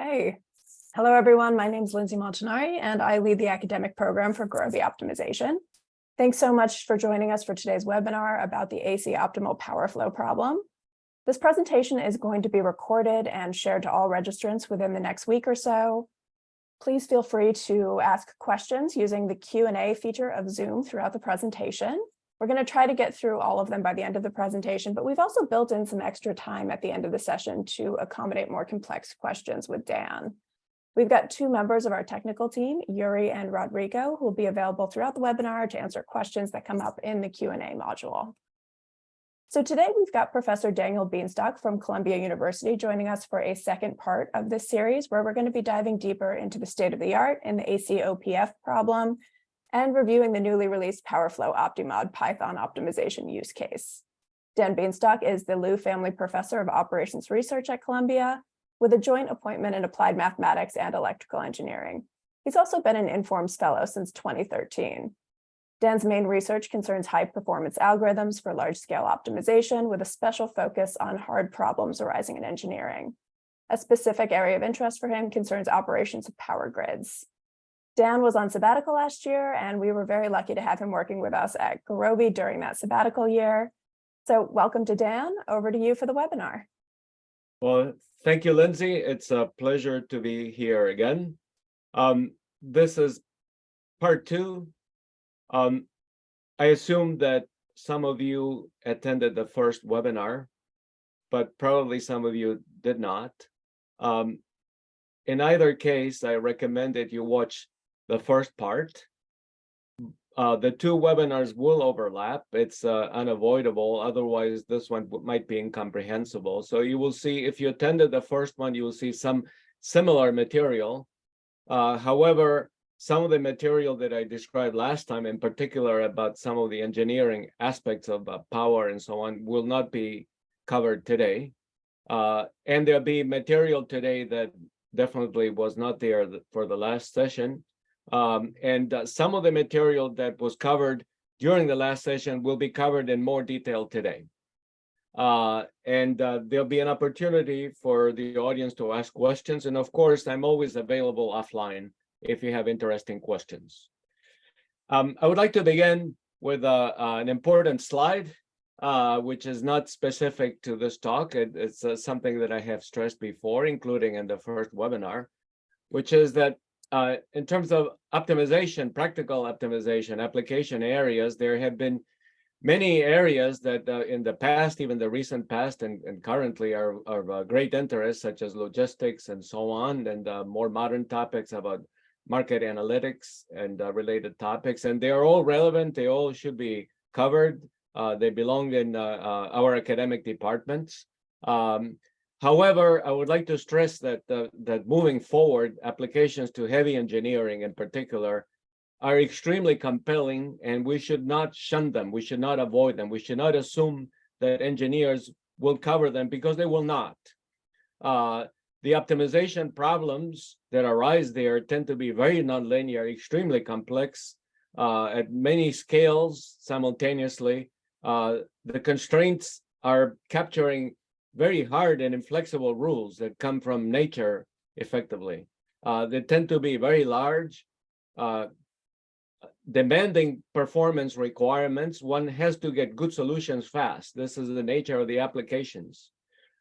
Okay. Hello, everyone. My name is Lindsay Montanari, and I lead the academic program for Gurobi optimization. Thanks so much for joining us for today's webinar about the AC optimal power flow problem. This presentation is going to be recorded and shared to all registrants within the next week or so. Please feel free to ask questions using the Q&A feature of Zoom throughout the presentation. We're going to try to get through all of them by the end of the presentation, but we've also built in some extra time at the end of the session to accommodate more complex questions with Dan. We've got two members of our technical team, Yuri and Rodrigo, who will be available throughout the webinar to answer questions that come up in the Q&A module. So today we've got Professor Daniel Bienstock from Columbia University joining us for a second part of this series, where we're going to be diving deeper into the state of the art in the ACOPF problem and reviewing the newly released PowerFlow OptiMod Python optimization use case. Dan Bienstock is the Liu Family Professor of Operations Research at Columbia, with a joint appointment in applied mathematics and electrical engineering. He's also been an Informs Fellow since 2013. Dan's main research concerns high-performance algorithms for large-scale optimization, with a special focus on hard problems arising in engineering. A specific area of interest for him concerns operations of power grids. Dan was on sabbatical last year, and we were very lucky to have him working with us at Gurobi during that sabbatical year. So welcome to Dan. Over to you for the webinar. Well, thank you, Lindsay. It's a pleasure to be here again. This is part two. I assume that some of you attended the first webinar, but probably some of you did not. In either case, I recommend that you watch the first part. The two webinars will overlap. It's unavoidable. Otherwise, this one might be incomprehensible. So you will see, if you attended the first one, you will see some similar material. However, some of the material that I described last time, in particular about some of the engineering aspects of power and so on, will not be covered today. And there'll be material today that definitely was not there for the last session. Some of the material that was covered during the last session will be covered in more detail today. There'll be an opportunity for the audience to ask questions. And of course, I'm always available offline if you have interesting questions. I would like to begin with an important slide, which is not specific to this talk. It's something that I have stressed before, including in the first webinar, which is that in terms of optimization, practical optimization, application areas, there have been many areas that in the past, even the recent past and currently are of great interest, such as logistics and so on, and more modern topics about market analytics and related topics. And they are all relevant. They all should be covered. They belong in our academic departments. However, I would like to stress that that moving forward, applications to heavy engineering in particular are extremely compelling, and we should not shun them. We should not avoid them. We should not assume that engineers will cover them, because they will not. The optimization problems that arise there tend to be very nonlinear, extremely complex at many scales simultaneously. The constraints are capturing very hard and inflexible rules that come from nature effectively. They tend to be very large, demanding performance requirements. One has to get good solutions fast. This is the nature of the applications.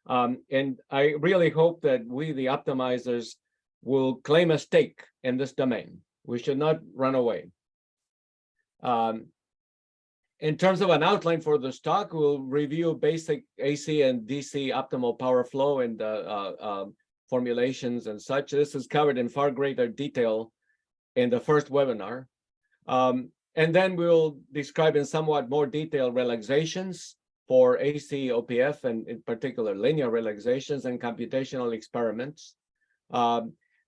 And I really hope that we, the optimizers, will claim a stake in this domain. We should not run away. In terms of an outline for this talk, we'll review basic AC and DC optimal power flow and formulations and such. This is covered in far greater detail in the first webinar. And then we'll describe in somewhat more detail relaxations for ACOPF, and in particular linear relaxations and computational experiments.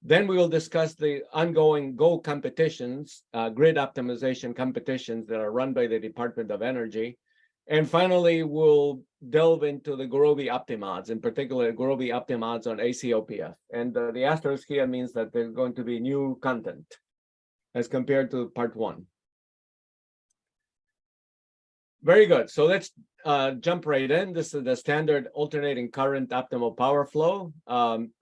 Then we will discuss the ongoing Go competitions, grid optimization competitions that are run by the Department of Energy. And finally, we'll delve into the Gurobi OptiMods, in particular Gurobi OptiMods on ACOPF. And the asterisk here means that there's going to be new content as compared to part one. Very good. So let's jump right in. This is the standard alternating current optimal power flow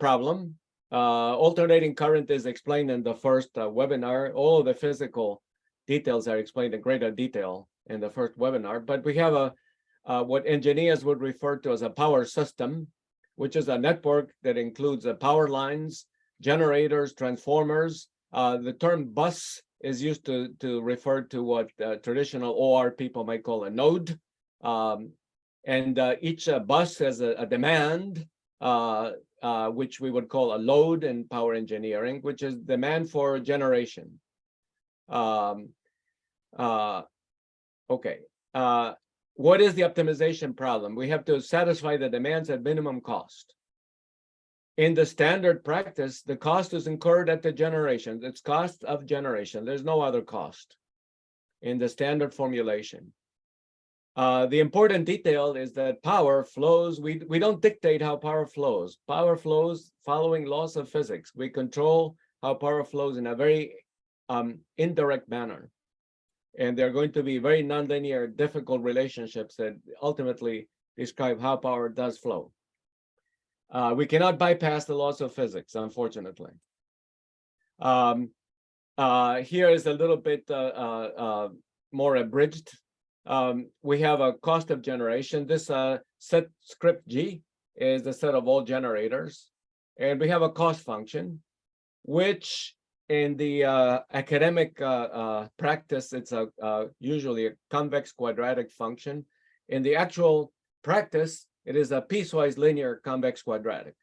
problem. Alternating current is explained in the first webinar. All of the physical details are explained in greater detail in the first webinar, but we have what engineers would refer to as a power system, which is a network that includes power lines, generators, transformers. The term bus is used to refer to what traditional OR people might call a node. And each bus has a demand, which we would call a load in power engineering, which is demand for generation. Okay. What is the optimization problem? We have to satisfy the demands at minimum cost. In the standard practice, the cost is incurred at the generation. It's cost of generation. There's no other cost in the standard formulation. The important detail is that power flows. We don't dictate how power flows. Power flows following laws of physics. We control how power flows in a very indirect manner. And there are going to be very nonlinear, difficult relationships that ultimately describe how power does flow. We cannot bypass the laws of physics, unfortunately. Here is a little bit more abridged. We have a cost of generation. This set script G is the set of all generators. And we have a cost function, which in the academic practice, it's usually a convex quadratic function. In the actual practice, it is a piecewise linear convex quadratic.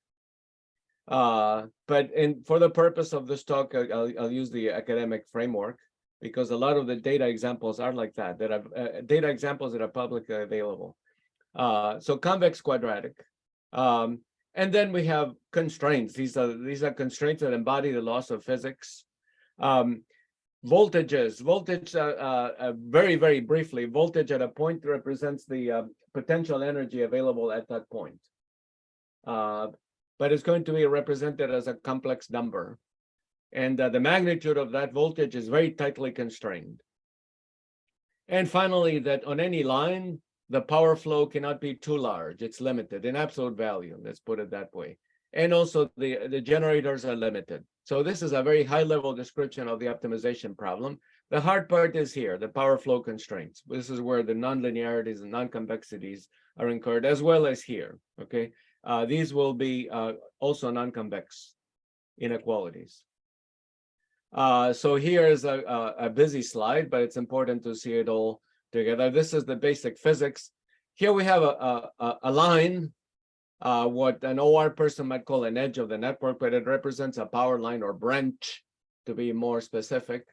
But for the purpose of this talk, I'll use the academic framework, because a lot of the data examples are like that, data examples that are publicly available. So convex quadratic. And then we have constraints. These are constraints that embody the laws of physics. Voltages, very, very briefly, voltage at a point represents the potential energy available at that point. But it's going to be represented as a complex number. And the magnitude of that voltage is very tightly constrained. And finally, that on any line, the power flow cannot be too large. It's limited in absolute value, let's put it that way. And also the generators are limited. So this is a very high level description of the optimization problem. The hard part is here, the power flow constraints. This is where the nonlinearities and non-convexities are incurred, as well as here, okay? These will be also non-convex inequalities. So here is a busy slide, but it's important to see it all together. This is the basic physics. Here we have a line, what an OR person might call an edge of the network, but it represents a power line or branch, to be more specific,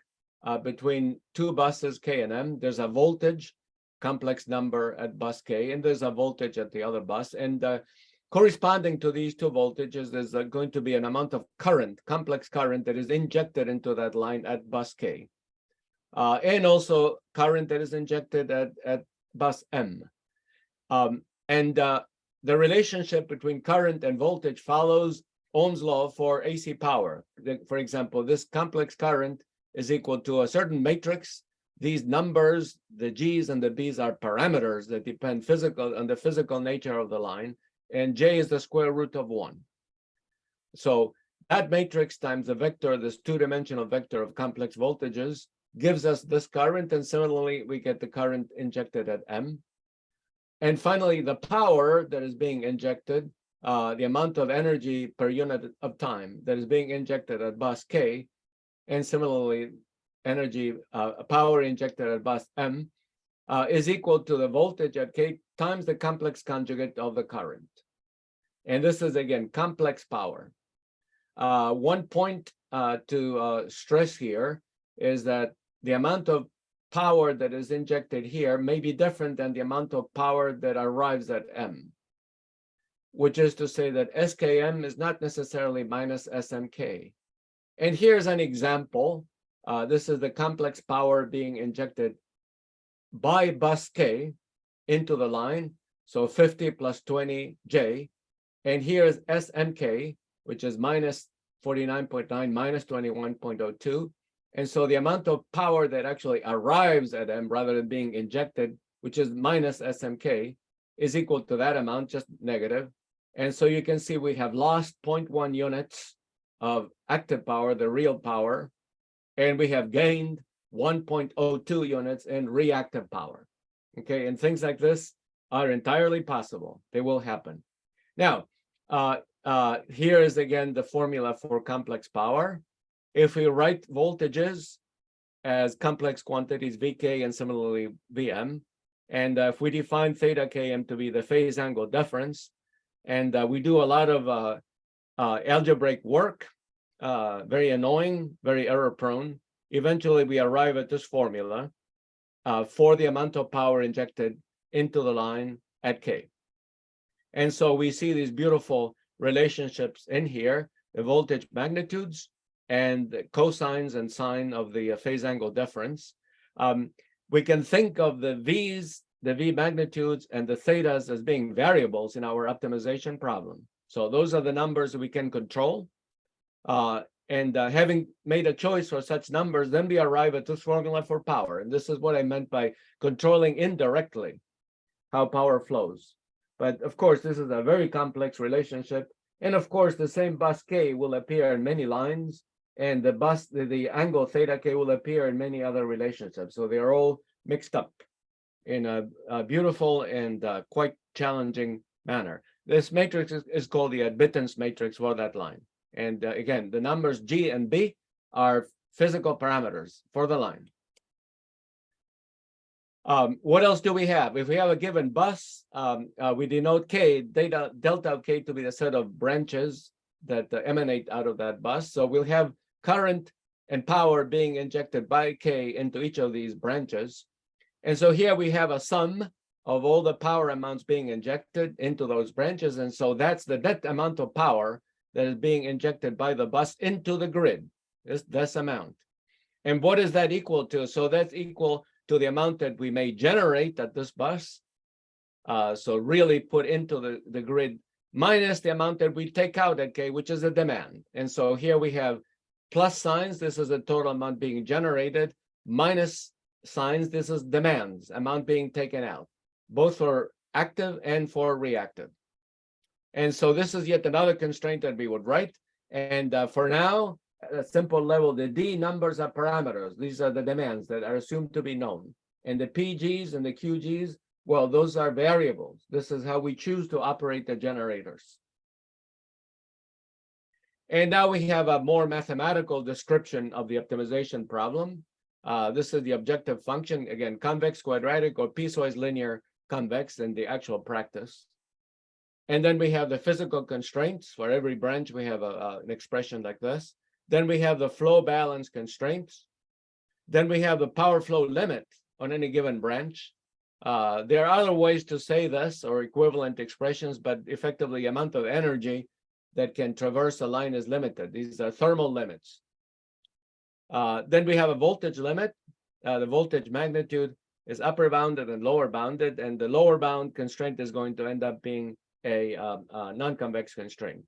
between two buses K and M. There's a voltage, complex number at bus K, and there's a voltage at the other bus. And corresponding to these two voltages, there's going to be an amount of current, complex current, that is injected into that line at bus K. And also current that is injected at bus M. The relationship between current and voltage follows Ohm's law for AC power. For example, this complex current is equal to a certain matrix. These numbers, the G's and the B's, are parameters that depend on the physical nature of the line, and J is the square root of 1. So that matrix times the vector, this two-dimensional vector of complex voltages, gives us this current, and similarly, we get the current injected at M. And finally, the power that is being injected, the amount of energy per unit of time that is being injected at bus K, and similarly, power injected at bus M, is equal to the voltage at K times the complex conjugate of the current. And this is, again, complex power. One point to stress here is that the amount of power that is injected here may be different than the amount of power that arrives at M, which is to say that SKM is not necessarily minus SMK. And here's an example. This is the complex power being injected by bus K into the line, so 50 plus 20 J. And here's SMK, which is minus 49.9 minus 21.02. And so the amount of power that actually arrives at M rather than being injected, which is minus SMK, is equal to that amount, just negative. And so you can see we have lost 0.1 units of active power, the real power, and we have gained 1.02 units in reactive power. Okay, and things like this are entirely possible. They will happen. Now, here is again the formula for complex power. If we write voltages as complex quantities Vk and similarly Vm, and if we define theta Km to be the phase angle difference, and we do a lot of algebraic work, very annoying, very error prone, eventually we arrive at this formula for the amount of power injected into the line at K. And so we see these beautiful relationships in here, the voltage magnitudes and the cosines and sine of the phase angle difference. We can think of the V's, the V magnitudes and the thetas as being variables in our optimization problem. So those are the numbers we can control. Having made a choice for such numbers, then we arrive at this formula for power. And this is what I meant by controlling indirectly how power flows. But of course, this is a very complex relationship. And of course, the same bus K will appear in many lines, and the angle theta K will appear in many other relationships. So they are all mixed up in a beautiful and quite challenging manner. This matrix is called the admittance matrix for that line. And again, the numbers G and B are physical parameters for the line. What else do we have? If we have a given bus, we denote K, delta K to be the set of branches that emanate out of that bus. So we'll have current and power being injected by K into each of these branches. And so here we have a sum of all the power amounts being injected into those branches. And so that's the net amount of power that is being injected by the bus into the grid, this amount. And what is that equal to? So that's equal to the amount that we may generate at this bus. So really put into the grid minus the amount that we take out at K, which is the demand. And so here we have plus signs. This is the total amount being generated, minus signs. This is demands, amount being taken out, both for active and for reactive. And so this is yet another constraint that we would write. And for now, at a simple level, the D numbers are parameters. These are the demands that are assumed to be known. And the PGs and the QGs, well, those are variables. This is how we choose to operate the generators. And now we have a more mathematical description of the optimization problem. This is the objective function, again, convex, quadratic, or piecewise linear convex in the actual practice. And then we have the physical constraints. For every branch, we have an expression like this. Then we have the flow balance constraints. Then we have the power flow limit on any given branch. There are other ways to say this or equivalent expressions, but effectively, the amount of energy that can traverse a line is limited. These are thermal limits. Then we have a voltage limit. The voltage magnitude is upper bounded and lower bounded, and the lower bound constraint is going to end up being a non-convex constraint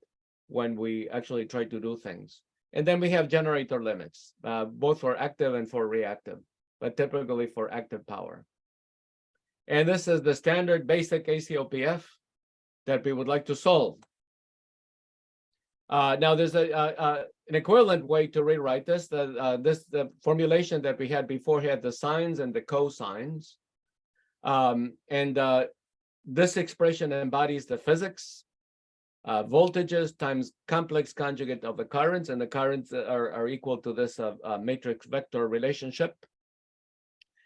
when we actually try to do things. And then we have generator limits, both for active and for reactive, but typically for active power. And this is the standard basic ACOPF that we would like to solve. Now, there's an equivalent way to rewrite this. The formulation that we had before had the sines and the cosines. This expression embodies the physics. Voltages times complex conjugate of the currents, and the currents are equal to this matrix vector relationship.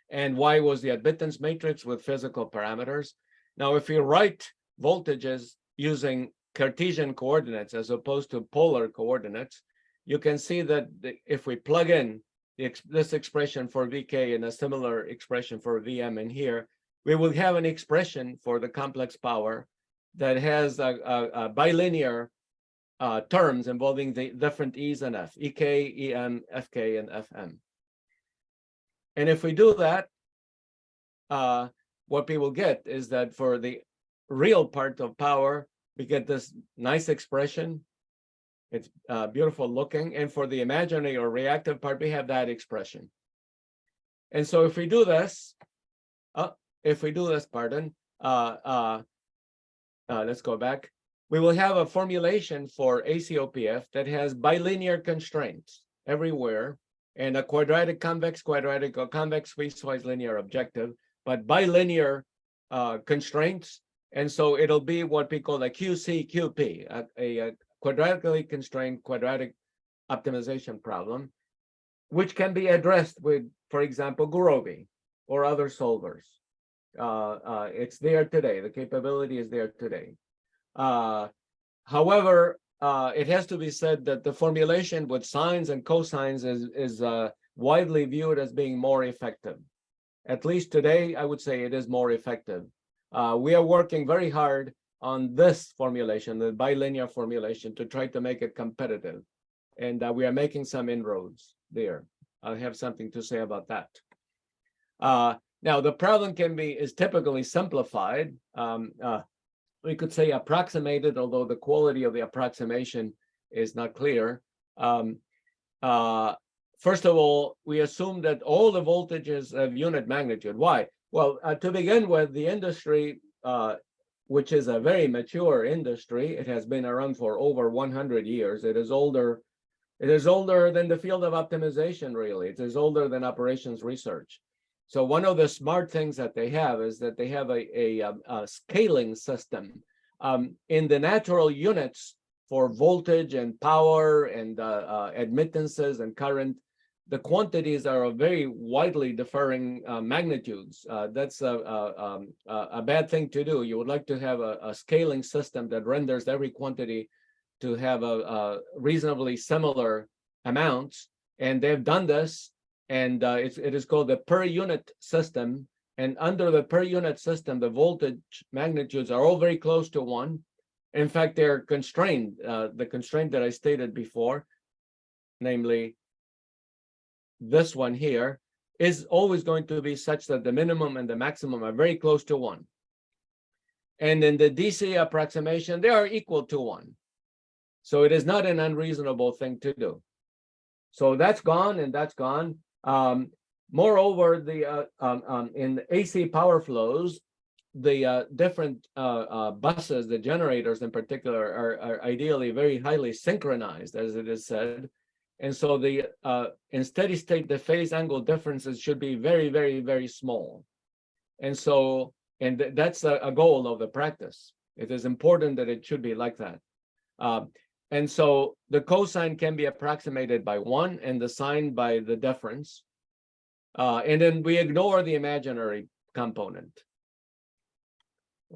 And Y was the admittance matrix with physical parameters. Now, if you write voltages using Cartesian coordinates as opposed to polar coordinates, you can see that if we plug in this expression for Vk and a similar expression for Vm in here, we will have an expression for the complex power that has a bilinear terms involving the different E's and F, Ek, Em, Fk, and Fm. And if we do that, what we will get is that for the real part of power, we get this nice expression. It's beautiful looking. And for the imaginary or reactive part, we have that expression. And so if we do this, let's go back. we will have a formulation for ACOPF that has bilinear constraints everywhere, and a quadratic, convex, quadratic, or convex piecewise linear objective, but bilinear constraints. And so it'll be what we call a QCQP, a quadratically constrained quadratic optimization problem, which can be addressed with, for example, Gurobi or other solvers. It's there today. The capability is there today. However, it has to be said that the formulation with sines and cosines is widely viewed as being more effective. At least today, I would say it is more effective. We are working very hard on this formulation, the bilinear formulation, to try to make it competitive. And we are making some inroads there. I have something to say about that. Now, the problem is typically simplified. We could say approximated, although the quality of the approximation is not clear. First of all, we assume that all the voltages have unit magnitude. Why? Well, to begin with, the industry, which is a very mature industry, it has been around for over 100 years. It is older than the field of optimization, really. It is older than operations research. So one of the smart things that they have is that they have a scaling system in the natural units for voltage and power and admittances and current. The quantities are of very widely differing magnitudes. That's a bad thing to do. You would like to have a scaling system that renders every quantity to have a reasonably similar amounts. And they've done this. And it is called the per unit system. And under the per unit system, the voltage magnitudes are all very close to 1. In fact, they're constrained. The constraint that I stated before, namely this one here, is always going to be such that the minimum and the maximum are very close to 1. And in the DC approximation, they are equal to 1. So it is not an unreasonable thing to do. So that's gone and that's gone. Moreover, in AC power flows, the different buses, the generators in particular, are ideally very highly synchronized, as it is said. And so in steady state, the phase angle differences should be very, very, very small. And so, that's a goal of the practice. It is important that it should be like that. And so the cosine can be approximated by 1 and the sine by the difference. And then we ignore the imaginary component.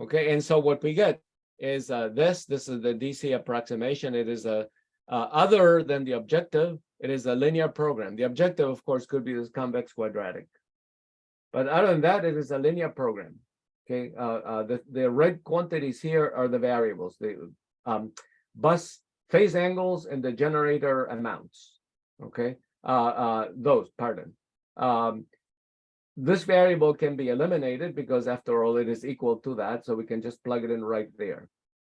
Okay, and so what we get is this is the DC approximation. It is other than the objective, it is a linear program. The objective, of course, could be this convex quadratic. But other than that, it is a linear program. Okay, the red quantities here are the variables, the bus phase angles and the generator amounts. Okay, this variable can be eliminated because after all, it is equal to that. So we can just plug it in right there.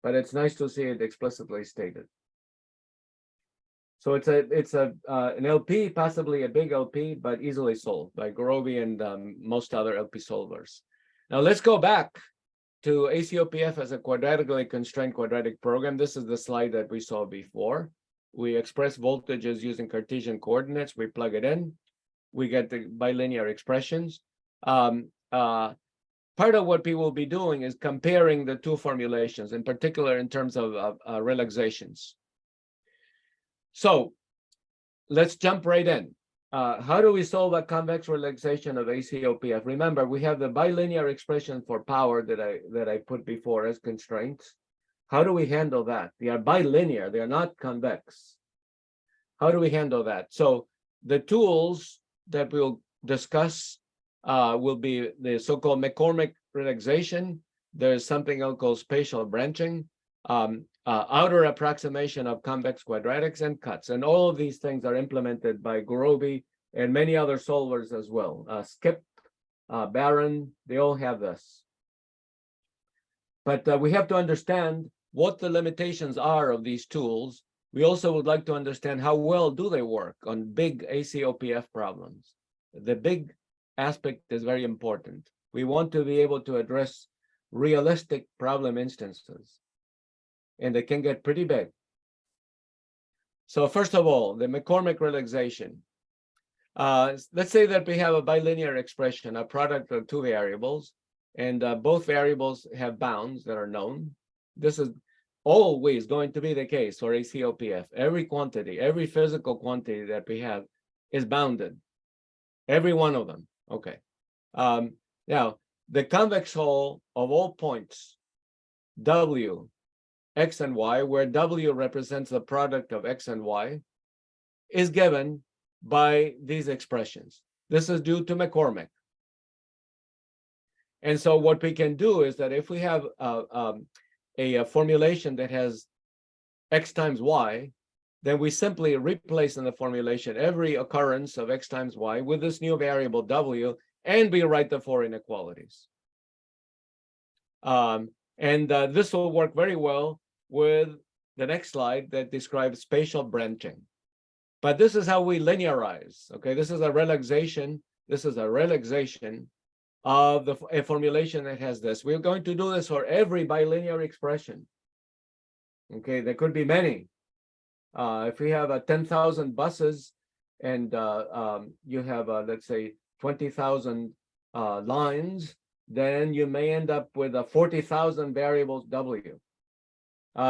But it's nice to see it explicitly stated. So it's an LP, possibly a big LP, but easily solved by Gurobi and most other LP solvers. Now let's go back to ACOPF as a quadratically constrained quadratic program. This is the slide that we saw before. We express voltages using Cartesian coordinates. We plug it in. We get the bilinear expressions. Part of what we will be doing is comparing the two formulations, in particular in terms of relaxations. So let's jump right in. How do we solve a convex relaxation of ACOPF? Remember, we have the bilinear expression for power that I put before as constraints. How do we handle that? They are bilinear, they are not convex. How do we handle that? So the tools that we'll discuss will be the so-called McCormick relaxation. There's something else called spatial branching, outer approximation of convex quadratics, and cuts. And all of these things are implemented by Gurobi and many other solvers as well. Skip, Barron, they all have this. But we have to understand what the limitations are of these tools. We also would like to understand how well do they work on big ACOPF problems. The big aspect is very important. We want to be able to address realistic problem instances. and they can get pretty big. So first of all, the McCormick relaxation. Let's say that we have a bilinear expression, a product of two variables, and both variables have bounds that are known. This is always going to be the case for ACOPF. Every quantity, every physical quantity that we have is bounded. Every one of them. Okay. Now, the convex hull of all points, W, X and Y, where W represents the product of X and Y, is given by these expressions. This is due to McCormick. And so what we can do is that if we have a formulation that has X times Y, then we simply replace in the formulation every occurrence of X times Y with this new variable W, and we write the four inequalities. This will work very well with the next slide that describes spatial branching. But this is how we linearize. Okay, this is a relaxation. This is a relaxation of a formulation that has this. We're going to do this for every bilinear expression. Okay, there could be many. If we have 10,000 buses and you have, let's say, 20,000 lines, then you may end up with 40,000 variables W.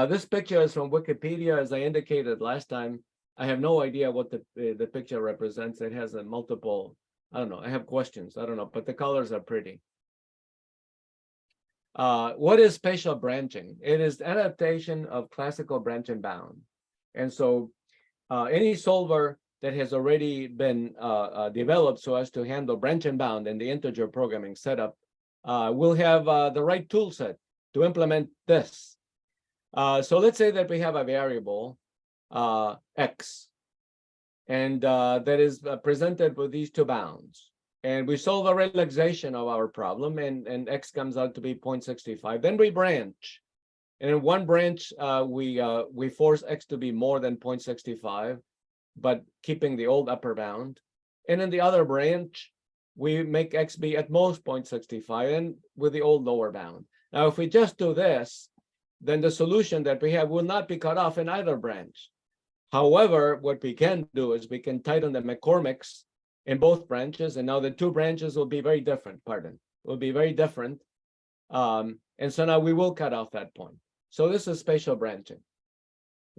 This picture is from Wikipedia, as I indicated last time. I have no idea what the picture represents. It has a multiple, I don't know, I have questions, I don't know, but the colors are pretty. What is spatial branching? It is adaptation of classical branch and bound. And so any solver that has already been developed so as to handle branch and bound in the integer programming setup will have the right tool set to implement this. So let's say that we have a variable X, and that is presented with these two bounds. And we solve a relaxation of our problem, and X comes out to be 0.65. Then we branch. And in one branch, we force X to be more than 0.65, but keeping the old upper bound. And in the other branch, we make X be at most 0.65 and with the old lower bound. Now, if we just do this, then the solution that we have will not be cut off in either branch. However, what we can do is we can tighten the McCormicks in both branches, and now the two branches will be very different, will be very different. And so now we will cut off that point. So this is spatial branching,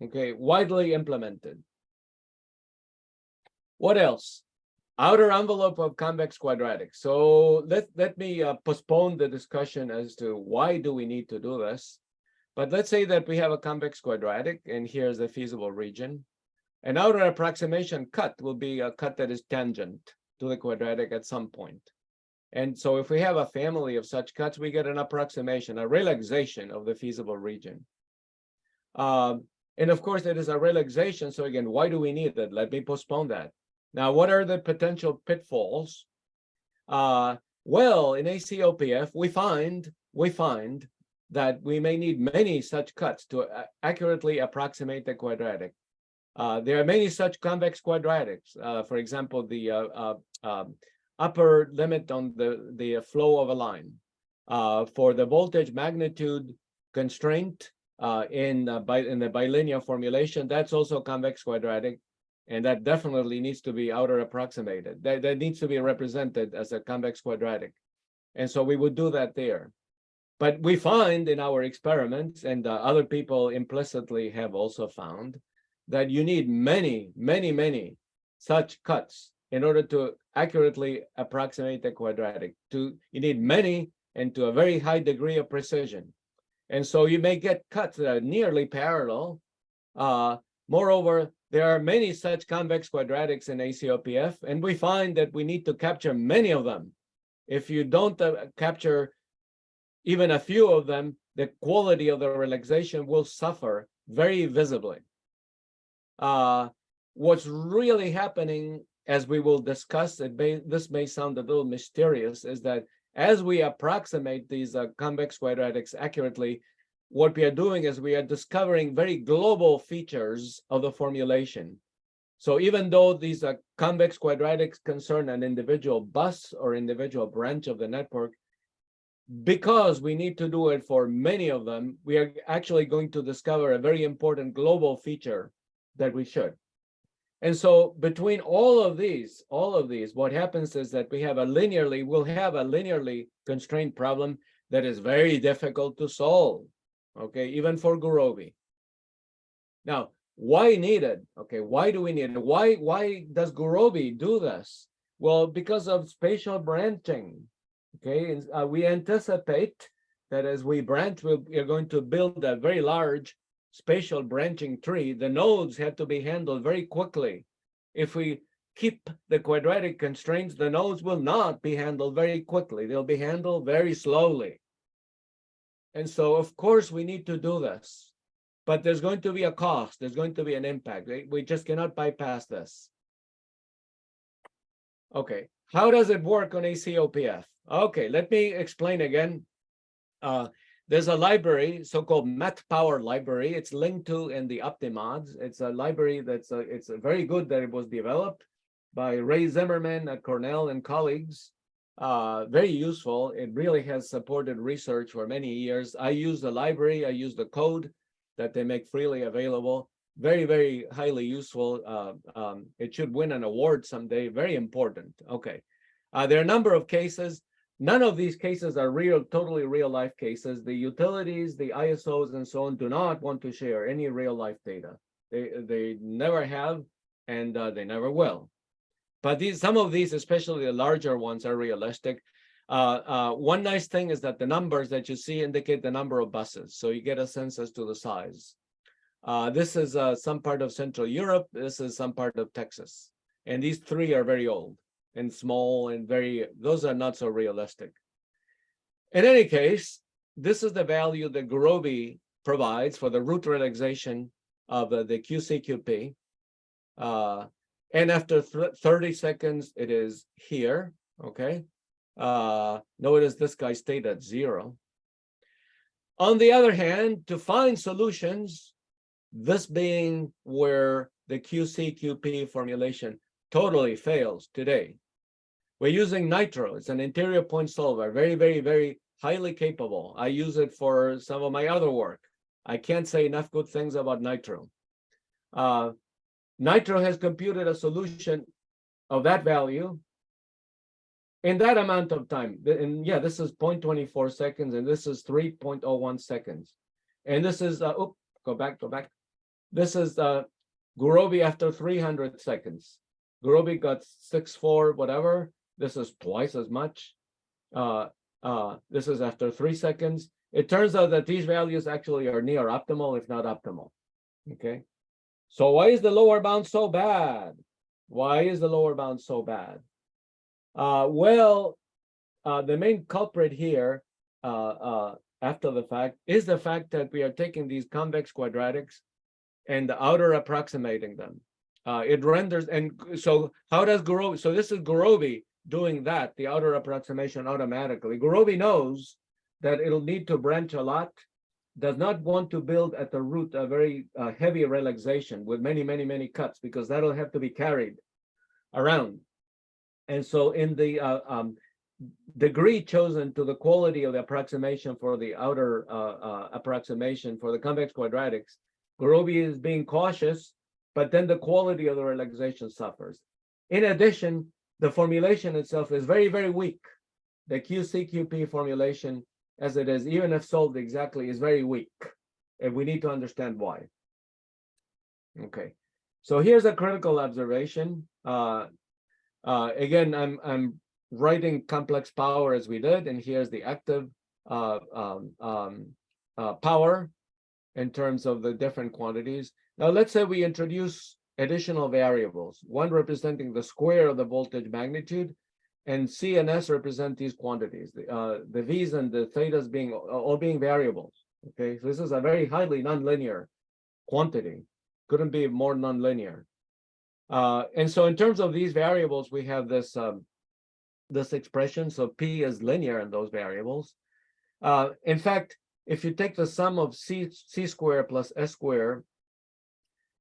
okay, widely implemented. What else? Outer envelope of convex quadratic. So let me postpone the discussion as to why do we need to do this. But let's say that we have a convex quadratic, and here's the feasible region. An outer approximation cut will be a cut that is tangent to the quadratic at some point. And so if we have a family of such cuts, we get an approximation, a relaxation of the feasible region. And of course, it is a relaxation. So again, why do we need that? Let me postpone that. Now, what are the potential pitfalls? Well, in ACOPF, we find that we may need many such cuts to accurately approximate the quadratic. There are many such convex quadratics. For example, the upper limit on the flow of a line. For the voltage magnitude constraint in the bilinear formulation, that's also convex quadratic, and that definitely needs to be outer approximated. That needs to be represented as a convex quadratic. And so we would do that there. But we find in our experiments, and other people implicitly have also found, that you need many such cuts in order to accurately approximate the quadratic. You need many and to a very high degree of precision. And so you may get cuts that are nearly parallel. Moreover, there are many such convex quadratics in ACOPF, and we find that we need to capture many of them. If you don't capture even a few of them, the quality of the relaxation will suffer very visibly. What's really happening, as we will discuss, this may sound a little mysterious, is that as we approximate these convex quadratics accurately, what we are doing is we are discovering very global features of the formulation. So even though these convex quadratics concern an individual bus or individual branch of the network, because we need to do it for many of them, we are actually going to discover a very important global feature that we should. And so between all of these, what happens is that we'll have a linearly constrained problem that is very difficult to solve, okay, even for Gurobi. Now, why need it? Okay, why do we need it? Why does Gurobi do this? Well, because of spatial branching. Okay, we anticipate that as we branch, we are going to build a very large spatial branching tree. The nodes have to be handled very quickly. If we keep the quadratic constraints, the nodes will not be handled very quickly. They'll be handled very slowly. And so, of course, we need to do this. But there's going to be a cost. There's going to be an impact. We just cannot bypass this. Okay, how does it work on ACOPF? Okay, let me explain again. There's a library, so-called MatPower library. It's linked to in the OptiMods. It's a library it's very good that it was developed by Ray Zimmerman at Cornell and colleagues. Very useful. It really has supported research for many years. I use the library. I use the code that they make freely available. Very, very highly useful. It should win an award someday. Very important. Okay. There are a number of cases. None of these cases are totally real life cases. The utilities, the ISOs, and so on do not want to share any real life data. They never have, and they never will. But some of these, especially the larger ones, are realistic. One nice thing is that the numbers that you see indicate the number of buses, so you get a sense as to the size. This is some part of Central Europe. This is some part of Texas. And these three are very old and small and those are not so realistic. In any case, this is the value that Gurobi provides for the root relaxation of the QCQP. And after 30 seconds, it is here, okay? Notice this guy stayed at 0. On the other hand, to find solutions, this being where the QCQP formulation totally fails today. We're using Nitro. It's an interior point solver, very, very, very highly capable. I use it for some of my other work. I can't say enough good things about Nitro. Nitro has computed a solution of that value in that amount of time. And yeah, this is 0.24 seconds, and this is 3.01 seconds. And this is, go back. This is Gurobi after 300 seconds. Gurobi got 6.4, whatever. This is twice as much. This is after 3 seconds. It turns out that these values actually are near optimal, if not optimal. Okay. So why is the lower bound so bad? Why is the lower bound so bad? Well, the main culprit here, after the fact, is the fact that we are taking these convex quadratics and the outer approximating them. It renders, and so how does Gurobi, so this is Gurobi doing that, the outer approximation automatically. Gurobi knows that it'll need to branch a lot, does not want to build at the root a very heavy relaxation with many cuts, because that'll have to be carried around. And so in the degree chosen to the quality of the approximation for the outer approximation for the convex quadratics, Gurobi is being cautious, but then the quality of the relaxation suffers. In addition, the formulation itself is very, very weak. The QCQP formulation, as it is, even if solved exactly, is very weak. And we need to understand why. Okay, so here's a critical observation. Again, I'm writing complex power as we did, and here's the active power in terms of the different quantities. Now, let's say we introduce additional variables, one representing the square of the voltage magnitude, and C and S represent these quantities, the V's and the thetas being all being variables. Okay, so this is a very highly nonlinear quantity. Couldn't be more nonlinear. And so in terms of these variables, we have this this expression. So P is linear in those variables. In fact, if you take the sum of C square plus S square,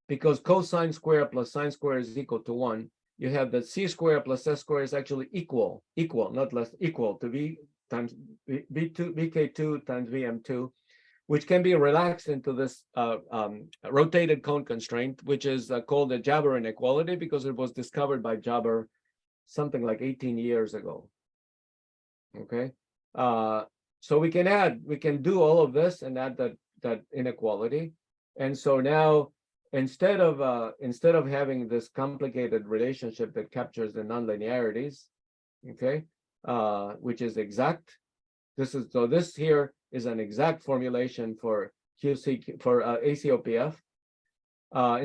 because cosine square plus sine square is equal to 1, you have that C square plus S square is actually equal, not less, equal to V times BK2 times VM2, which can be relaxed into this rotated cone constraint, which is called the Jabber inequality because it was discovered by Jabber something like 18 years ago. Okay, so we can do all of this and add that inequality, and so now instead of having this complicated relationship that captures the nonlinearities, okay, which is exact. This here is an exact formulation for ACOPF.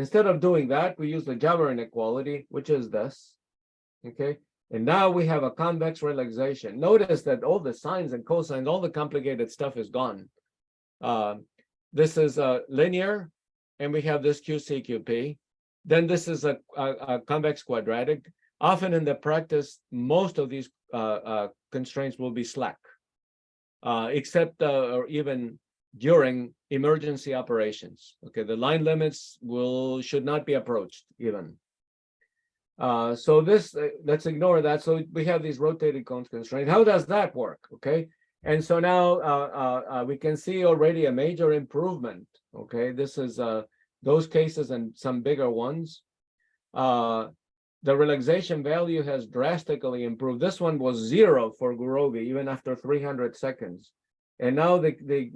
Instead of doing that, we use the Jabber inequality, which is this, okay? And now we have a convex relaxation. Notice that all the sines and cosines, all the complicated stuff is gone. This is linear, and we have this QCQP. Then this is a convex quadratic. Often in the practice, most of these constraints will be slack, except or even during emergency operations. Okay, the line limits should not be approached even. So this, let's ignore that. So we have these rotated cone constraints. How does that work? Okay, and so now we can see already a major improvement. Okay, this is those cases and some bigger ones. The relaxation value has drastically improved. This one was 0 for Gurobi even after 300 seconds. And now the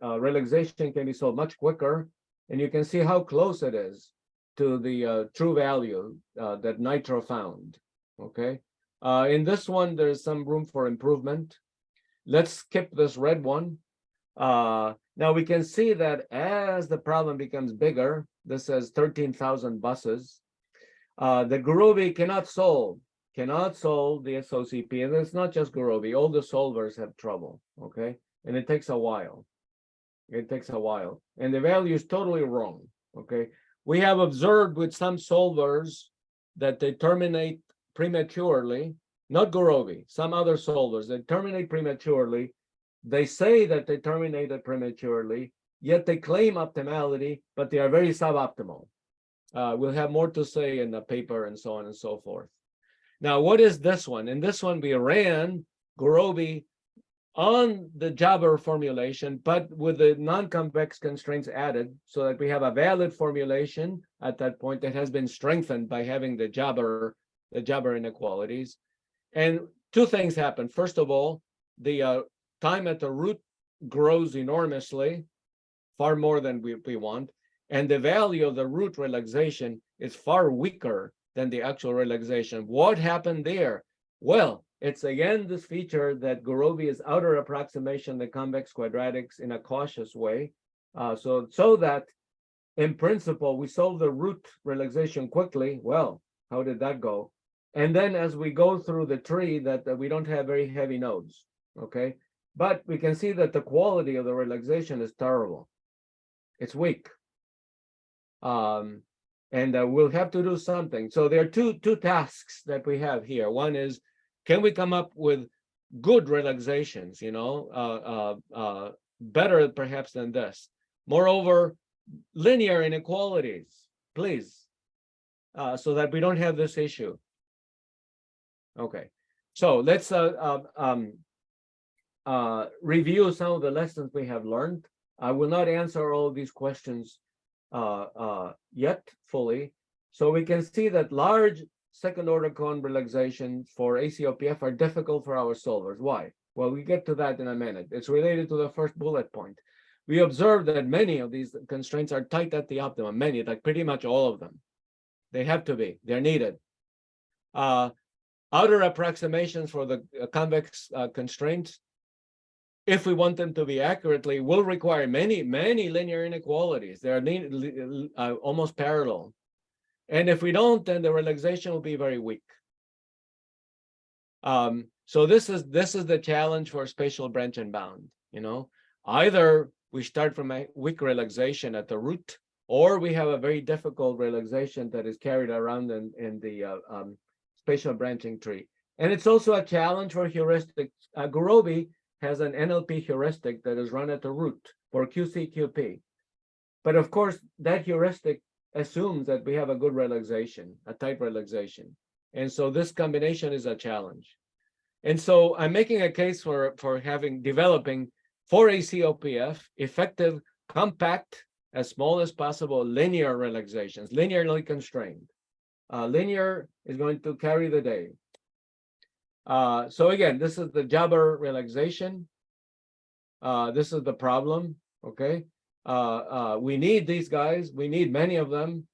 relaxation can be solved much quicker. And you can see how close it is to the true value that Nitro found, okay? In this one, there's some room for improvement. Let's skip this red one. Now we can see that as the problem becomes bigger, this says 13,000 buses, the Gurobi cannot solve the SOCP, and it's not just Gurobi, all the solvers have trouble, okay? And it takes a while. It takes a while, and the value is totally wrong, okay? We have observed with some solvers that they terminate prematurely, not Gurobi, some other solvers, they terminate prematurely. They say that they terminated prematurely, yet they claim optimality, but they are very suboptimal. We'll have more to say in the paper and so on and so forth. Now, what is this one? In this one, we ran Gurobi on the Jabber formulation, but with the non-convex constraints added, so that we have a valid formulation at that point that has been strengthened by having the Jabber inequalities. And two things happen. First of all, the time at the root grows enormously, far more than we want, and the value of the root relaxation is far weaker than the actual relaxation. What happened there? Well, it's again this feature that Gurobi is outer approximation the convex quadratics in a cautious way, so that in principle we solve the root relaxation quickly. Well, how did that go? And then as we go through the tree, that we don't have very heavy nodes, okay? But we can see that the quality of the relaxation is terrible. It's weak. And we'll have to do something. So there are two tasks that we have here. One is, can we come up with good relaxations, better perhaps than this? Moreover, linear inequalities, please, so that we don't have this issue. Okay, so let's review some of the lessons we have learned. I will not answer all of these questions yet fully. So we can see that large second order cone relaxation for ACOPF are difficult for our solvers. Why? Well, we get to that in a minute. It's related to the first bullet point. We observe that many of these constraints are tight at the optimum, many, like pretty much all of them. They have to be, they're needed. Outer approximations for the convex constraints, if we want them to be accurately, will require many linear inequalities. They are almost parallel. And if we don't, then the relaxation will be very weak. So this is the challenge for spatial branch and bound. Either we start from a weak relaxation at the root, or we have a very difficult relaxation that is carried around in the spatial branching tree. And it's also a challenge for heuristics. Gurobi has an NLP heuristic that is run at the root for QCQP. But of course, that heuristic assumes that we have a good relaxation, a tight relaxation. And so this combination is a challenge. And so I'm making a case for developing for ACOPF effective, compact, as small as possible, linear relaxations, linearly constrained. Linear is going to carry the day. So again, this is the Jabber relaxation. This is the problem, okay? We need these guys. We need many of them.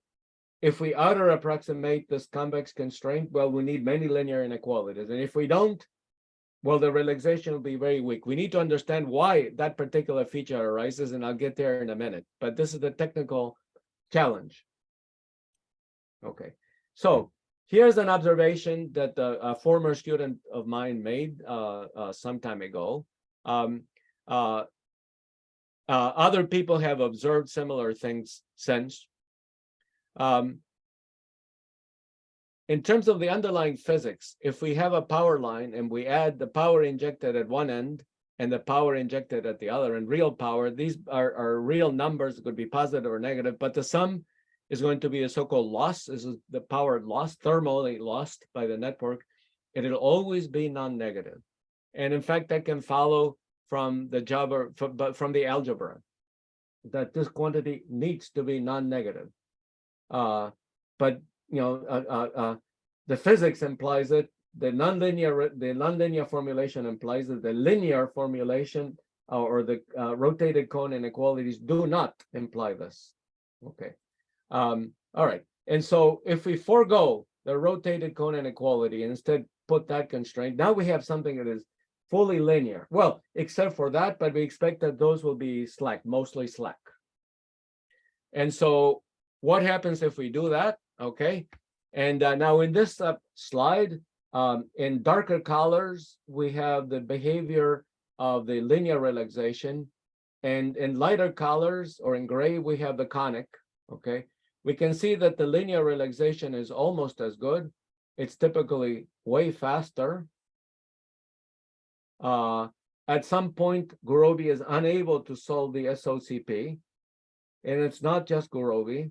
If we outer approximate this convex constraint, well, we need many linear inequalities. And if we don't, well, the relaxation will be very weak. We need to understand why that particular feature arises, and I'll get there in a minute. But this is the technical challenge. Okay, so here's an observation that a former student of mine made some time ago. Other people have observed similar things since. In terms of the underlying physics, if we have a power line and we add the power injected at one end and the power injected at the other, and real power, these are real numbers, it could be positive or negative, but the sum is going to be a so-called loss. This is the power lost, thermally lost by the network. It'll always be non-negative. And in fact, that can follow from the Jabber, from the algebra, that this quantity needs to be non-negative. But you know, the physics implies it. The nonlinear formulation implies that the linear formulation or the rotated cone inequalities do not imply this. Okay. All right. And so if we forego the rotated cone inequality and instead put that constraint, now we have something that is fully linear. Well, except for that, but we expect that those will be slack, mostly slack. And so what happens if we do that? Okay. And now in this slide, in darker colors, we have the behavior of the linear relaxation. And in lighter colors or in gray, we have the conic. Okay. We can see that the linear relaxation is almost as good. It's typically way faster. At some point, Gurobi is unable to solve the SOCP. And it's not just Gurobi.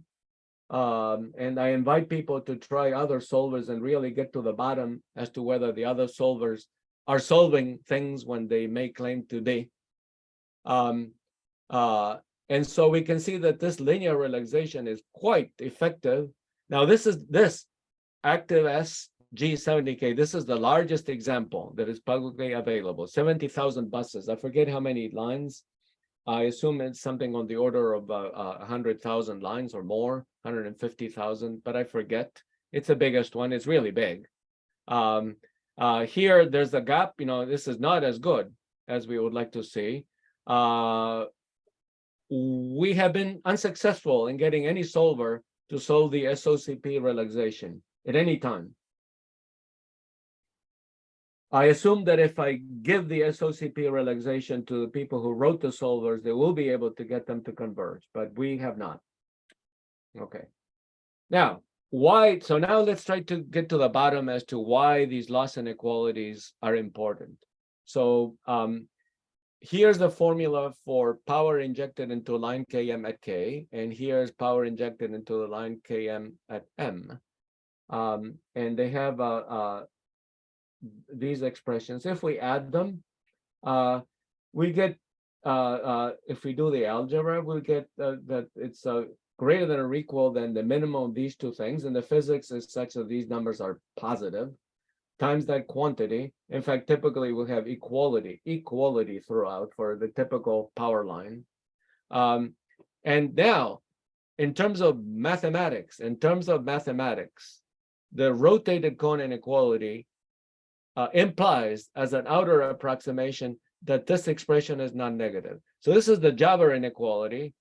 And I invite people to try other solvers and really get to the bottom as to whether the other solvers are solving things when they may claim to be. And so we can see that this linear relaxation is quite effective. Now, this active SG70K. This is the largest example that is publicly available, 70,000 buses. I forget how many lines. I assume it's something on the order of 100,000 lines or more, 150,000, but I forget. It's the biggest one. It's really big. Here, there's a gap. You know, this is not as good as we would like to see. We have been unsuccessful in getting any solver to solve the SOCP relaxation at any time. I assume that if I give the SOCP relaxation to the people who wrote the solvers, they will be able to get them to converge, but we have not. Okay. Now, why? So now let's try to get to the bottom as to why these loss inequalities are important. So here's the formula for power injected into line Km at K, and here's power injected into the line Km at M. And they have these expressions. If we add them, we get, if we do the algebra, we'll get that it's greater than or equal than the minimum of these two things. And the physics is such that these numbers are positive times that quantity. In fact, typically we'll have equality throughout for the typical power line. And now, in terms of mathematics, the rotated cone inequality implies as an outer approximation that this expression is non-negative. So this is the Jabber inequality.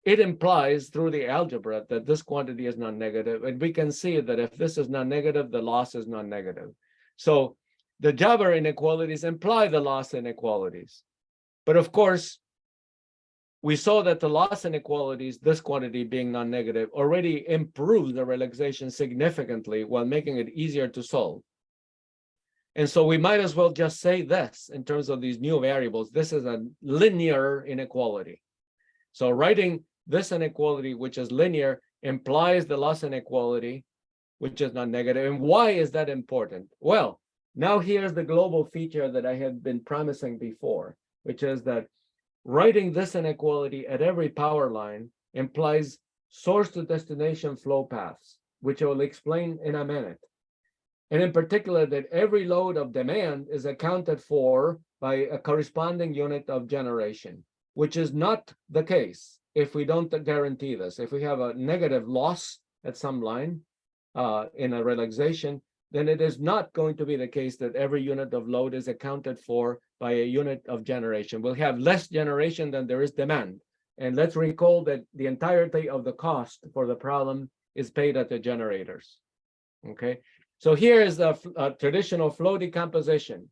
It implies through the algebra that this quantity is non-negative. And we can see that if this is non-negative, the loss is non-negative. So the Jabber inequalities imply the loss inequalities. But of course, we saw that the loss inequalities, this quantity being non-negative, already improves the relaxation significantly while making it easier to solve. And so we might as well just say this in terms of these new variables. This is a linear inequality. So writing this inequality, which is linear, implies the loss inequality, which is non-negative. And why is that important? Well, Now here's the global feature that I had been promising before, which is that writing this inequality at every power line implies source to destination flow paths, which I will explain in a minute. And in particular, that every load of demand is accounted for by a corresponding unit of generation, which is not the case if we don't guarantee this. If we have a negative loss at some line in a relaxation, then it is not going to be the case that every unit of load is accounted for by a unit of generation. We'll have less generation than there is demand. And let's recall that the entirety of the cost for the problem is paid at the generators. Okay, so here is a traditional flow decomposition.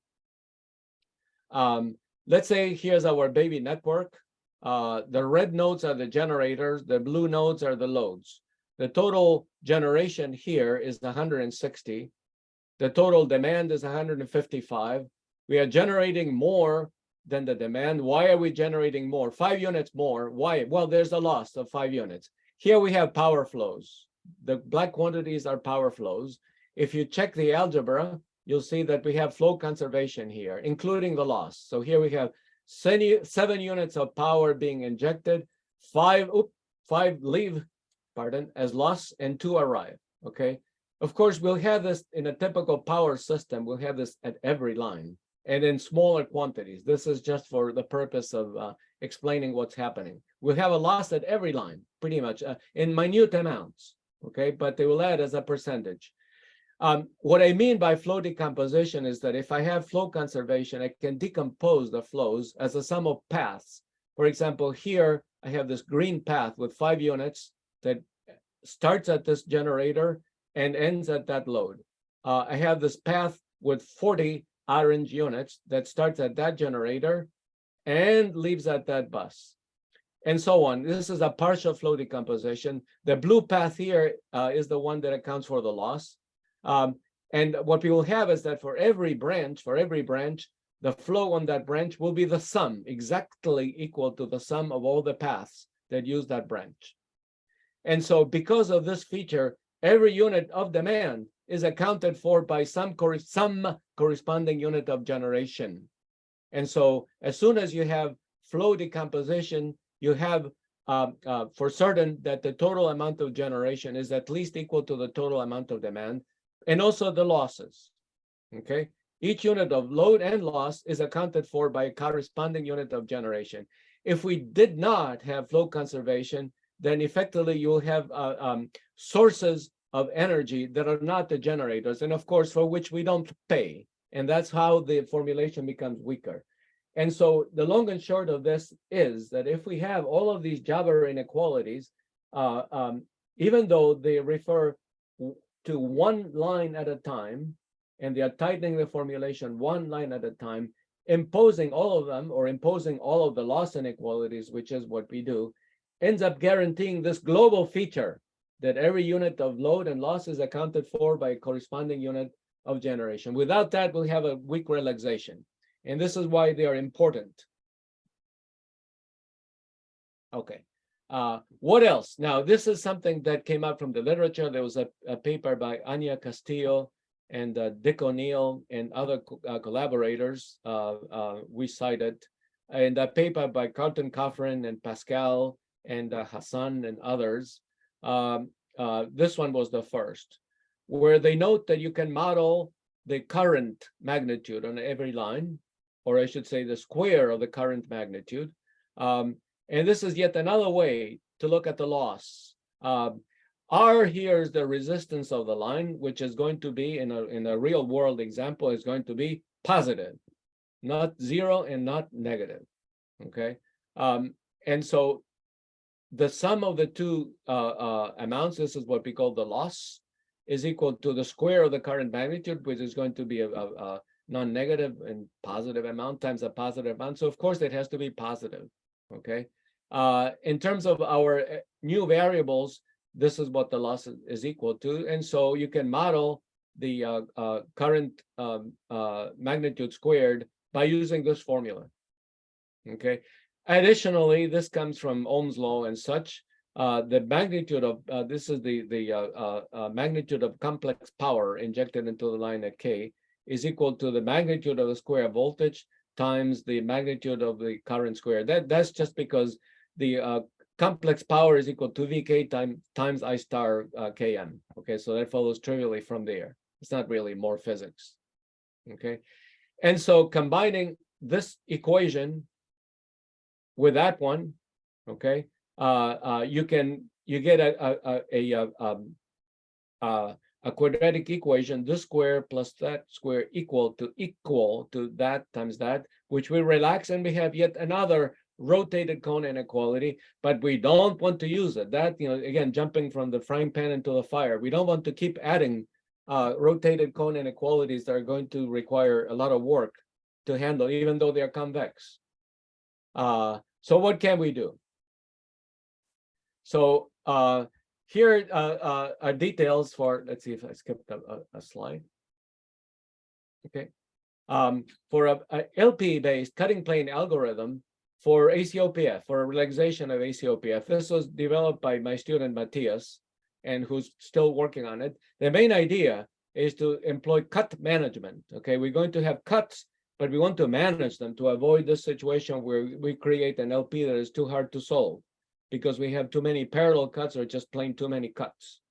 Let's say here's our baby network. The red nodes are the generators, the blue nodes are the loads. The total generation here is 160. The total demand is 155. We are generating more than the demand. Why are we generating more? 5 units more. Why? Well, there's a loss of 5 units. Here we have power flows. The black quantities are power flows. If you check the algebra, you'll see that we have flow conservation here, including the loss. So here we have 7 units of power being injected, 5 leave, as loss, and 2 arrive, okay? Of course, we'll have this in a typical power system. We'll have this at every line and in smaller quantities. This is just for the purpose of explaining what's happening. We'll have a loss at every line, pretty much, in minute amounts, okay? But they will add as a percentage. What I mean by flow decomposition is that if I have flow conservation, I can decompose the flows as a sum of paths. For example, here I have this green path with 5 units that starts at this generator and ends at that load. I have this path with 40 orange units that starts at that generator and leaves at that bus, and so on. This is a partial flow decomposition. The blue path here is the one that accounts for the loss. And what we will have is that for every branch, the flow on that branch will be the sum, exactly equal to the sum of all the paths that use that branch. And so because of this feature, every unit of demand is accounted for by some corresponding unit of generation. And so as soon as you have flow decomposition, you have for certain that the total amount of generation is at least equal to the total amount of demand, and also the losses, okay? Each unit of load and loss is accounted for by a corresponding unit of generation. If we did not have flow conservation, then effectively you'll have sources of energy that are not the generators, and of course for which we don't pay, and that's how the formulation becomes weaker. And so the long and short of this is that if we have all of these Java inequalities, even though they refer to one line at a time, and they are tightening the formulation one line at a time, imposing all of them, or imposing all of the loss inequalities, which is what we do, ends up guaranteeing this global feature that every unit of load and loss is accounted for by a corresponding unit of generation. Without that, we'll have a weak relaxation. And this is why they are important. Okay. What else? Now, this is something that came out from the literature. There was a paper by Anya Castillo and Dick O'Neill and other collaborators we cited, and a paper by Carlton Coffrin and Pascal and Hassan and others. This one was the first, where they note that you can model the current magnitude on every line, or I should say the square of the current magnitude. And this is yet another way to look at the loss. R here is the resistance of the line, which is going to be in a real world example is going to be positive, not 0 and not negative. Okay, and so the sum of the two amounts, this is what we call the loss, is equal to the square of the current magnitude, which is going to be a non-negative and positive amount times a positive amount. So of course it has to be positive. Okay. In terms of our new variables, this is what the loss is equal to. And so you can model the current magnitude squared by using this formula. Okay. Additionally, this comes from Ohm's law and such. The magnitude of, this is the magnitude of complex power injected into the line at K. is equal to the magnitude of the square voltage times the magnitude of the current square. That's just because the complex power is equal to Vk times I star Km. Okay, so that follows trivially from there. It's not really more physics. Okay, and so combining this equation with that one, okay, you get a quadratic equation, this square plus that square equal to that times that, which we relax, and we have yet another rotated cone inequality, but we don't want to use it. That, again, jumping from the frying pan into the fire, we don't want to keep adding rotated cone inequalities that are going to require a lot of work to handle, even though they are convex. So what can we do? So here are details for, let's see if I skipped a slide. Okay. For a LP-based cutting plane algorithm for ACOPF, for a relaxation of ACOPF. This was developed by my student Matthias, and who's still working on it. The main idea is to employ cut management. Okay, we're going to have cuts, but we want to manage them to avoid this situation where we create an LP that is too hard to solve because we have too many parallel cuts or just plain too many cuts.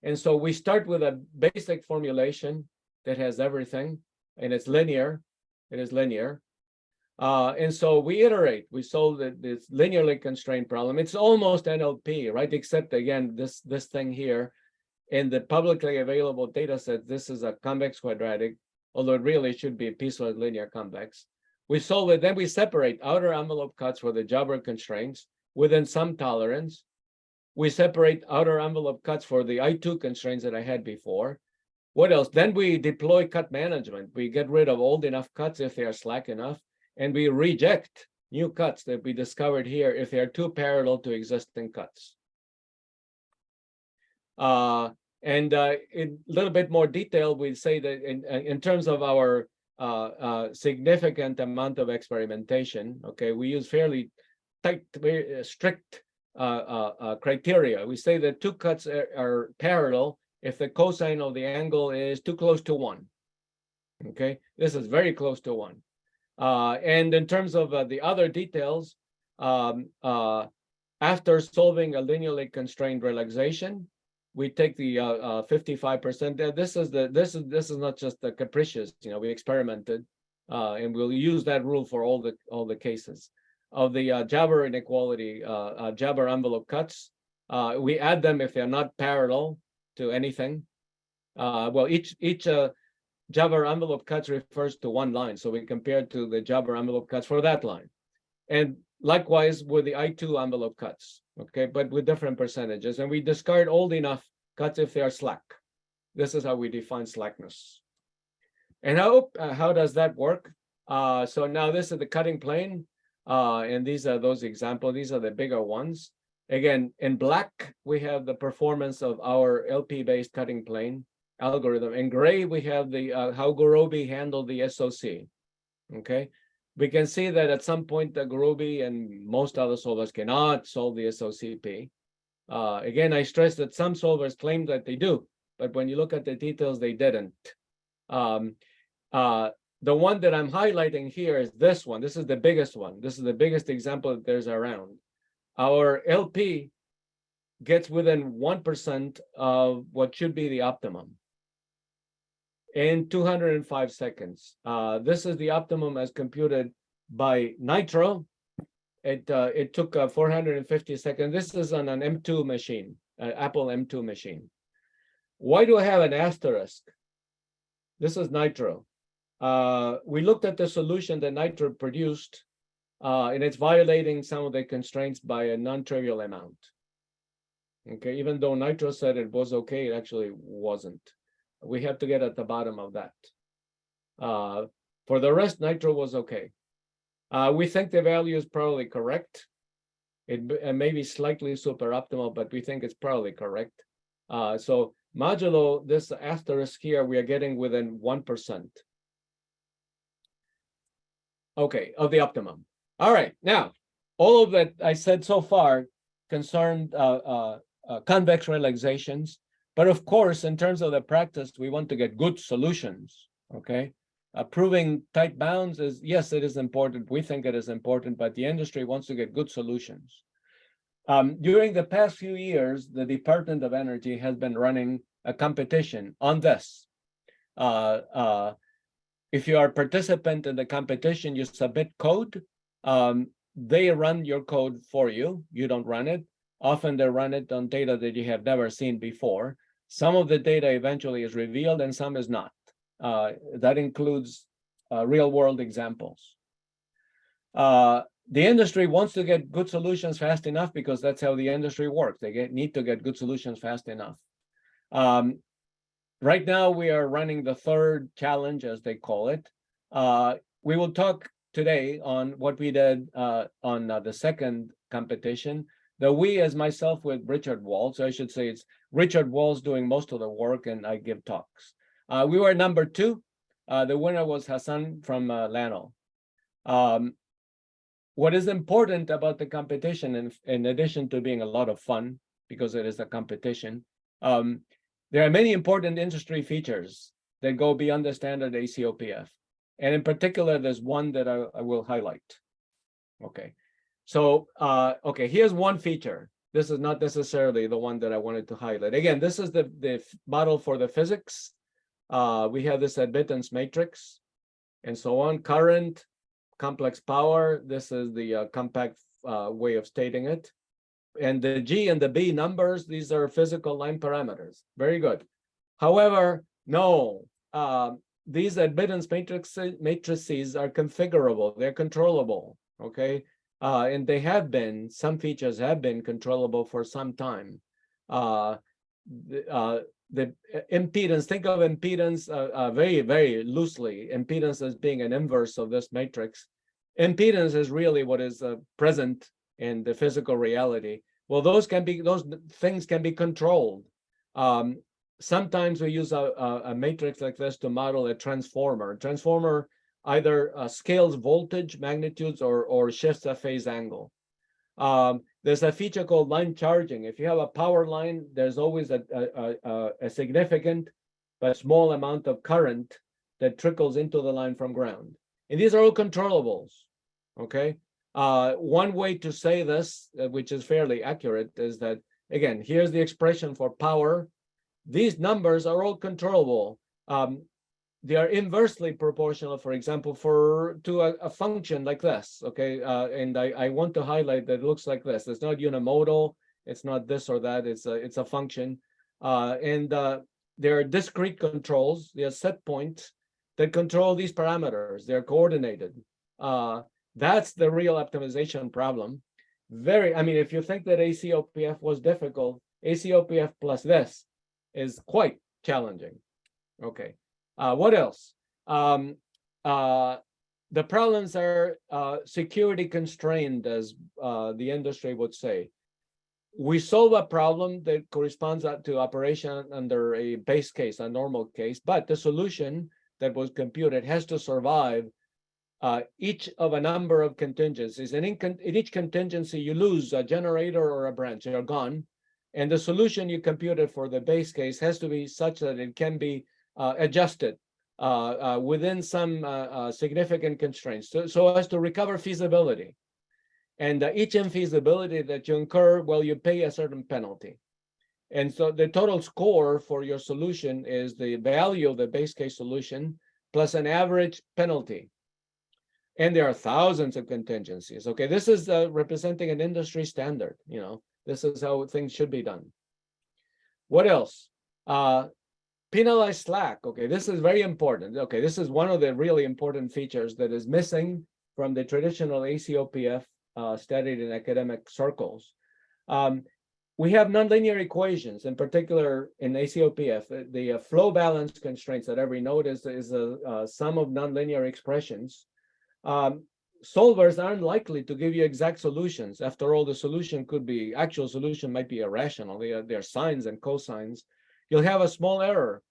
And so we start with a basic formulation that has everything, and it's linear. It is linear. And so we iterate. We solve this linearly constrained problem. It's almost NLP, right? Except again, this thing here in the publicly available data set, this is a convex quadratic, although it really should be a piecewise linear convex. We solve it, then we separate outer envelope cuts for the Jabber constraints within some tolerance. We separate outer envelope cuts for the I2 constraints that I had before. What else? Then we deploy cut management. We get rid of old enough cuts if they are slack enough, and we reject new cuts that we discovered here if they are too parallel to existing cuts. In a little bit more detail, we say that in terms of our significant amount of experimentation, okay, we use fairly tight, very strict criteria. We say that two cuts are parallel if the cosine of the angle is too close to 1. Okay, this is very close to 1. And in terms of the other details, after solving a linearly constrained relaxation, we take the 55%. This is not just the capricious. We experimented, and we'll use that rule for all the cases of the Jabber inequality, Jabber envelope cuts. We add them if they're not parallel to anything. Well, each Jabber envelope cuts refers to one line, so we compare to the Jabber envelope cuts for that line, and likewise with the I2 envelope cuts, okay, but with different percentages, and we discard old enough cuts if they are slack. This is how we define slackness. And how does that work? So now this is the cutting plane, and these are those examples. These are the bigger ones. Again, in black, we have the performance of our LP-based cutting plane algorithm. In gray, we have the how Gurobi handled the SOC. Okay, we can see that at some point the Gurobi and most other solvers cannot solve the SOCP. Again, I stress that some solvers claim that they do, but when you look at the details, they didn't. The one that I'm highlighting here is this one. This is the biggest one. This is the biggest example that there's around. Our LP gets within 1% of what should be the optimum in 205 seconds. This is the optimum as computed by Nitro. It took 450 seconds. This is on an M2 machine, Apple M2 machine. Why do I have an asterisk? This is Nitro. We looked at the solution that Nitro produced, and it's violating some of the constraints by a non-trivial amount. Okay, even though Nitro said it was okay, it actually wasn't. We have to get at the bottom of that. For the rest, Nitro was okay. We think the value is probably correct. It may be slightly super optimal, but we think it's probably correct. So modulo this asterisk here, we are getting within 1%. Okay, of the optimum. All right, now, all of that I said so far concerned convex relaxations. But of course, in terms of the practice, we want to get good solutions. okay? Proving tight bounds is, yes, it is important. We think it is important, but the industry wants to get good solutions. During the past few years, the Department of Energy has been running a competition on this. If you are a participant in the competition, you submit code. They run your code for you. You don't run it. Often they run it on data that you have never seen before. Some of the data eventually is revealed and some is not. That includes real-world examples. The industry wants to get good solutions fast enough because that's how the industry works. They need to get good solutions fast enough. Right now, we are running the third challenge, as they call it. We will talk today on what we did on the second competition. The we as myself with Richard Walls. So I should say it's Richard Walls doing most of the work and I give talks. We were number 2. The winner was Hassan from Lano. What is important about the competition, in addition to being a lot of fun, because it is a competition, there are many important industry features that go beyond the standard ACOPF. And in particular, there's one that I will highlight. Okay, so, okay, here's one feature. This is not necessarily the one that I wanted to highlight. Again, this is the model for the physics. We have this admittance matrix and so on. Current, complex power. This is the compact way of stating it. And the G and the B numbers, these are physical line parameters. Very good. However, no, these admittance matrices are configurable. They're controllable, okay? And they have been, some features have been controllable for some time. The impedance, think of impedance very, very loosely. Impedance as being an inverse of this matrix. Impedance is really what is present in the physical reality. Well, those things can be controlled. Sometimes we use a matrix like this to model a transformer. Transformer either scales voltage magnitudes or shifts a phase angle. There's a feature called line charging. If you have a power line, there's always a significant but small amount of current that trickles into the line from ground. And these are all controllables, okay? One way to say this, which is fairly accurate, is that, again, here's the expression for power. These numbers are all controllable. They are inversely proportional, for example, to a function like this, okay? And I want to highlight that it looks like this. It's not unimodal. It's not this or that. It's a function. There are discrete controls. There are set points that control these parameters. They're coordinated. That's the real optimization problem. I mean, if you think that ACOPF was difficult, ACOPF plus this is quite challenging. Okay. What else? The problems are security constrained, as the industry would say. We solve a problem that corresponds to operation under a base case, a normal case, but the solution that was computed has to survive each of a number of contingencies. And in each contingency, you lose a generator or a branch, you're gone. And the solution you computed for the base case has to be such that it can be adjusted within some significant constraints so as to recover feasibility. And each infeasibility that you incur, well, you pay a certain penalty. And so the total score for your solution is the value of the base case solution plus an average penalty. And there are thousands of contingencies. Okay, this is representing an industry standard. You know, this is how things should be done. What else? Penalize slack. Okay, this is very important. Okay, this is one of the really important features that is missing from the traditional ACOPF studied in academic circles. We have nonlinear equations, in particular in ACOPF. The flow balance constraints at every node is a sum of nonlinear expressions. Solvers aren't likely to give you exact solutions. After all, the actual solution might be irrational. They are sines and cosines. You'll have a small error.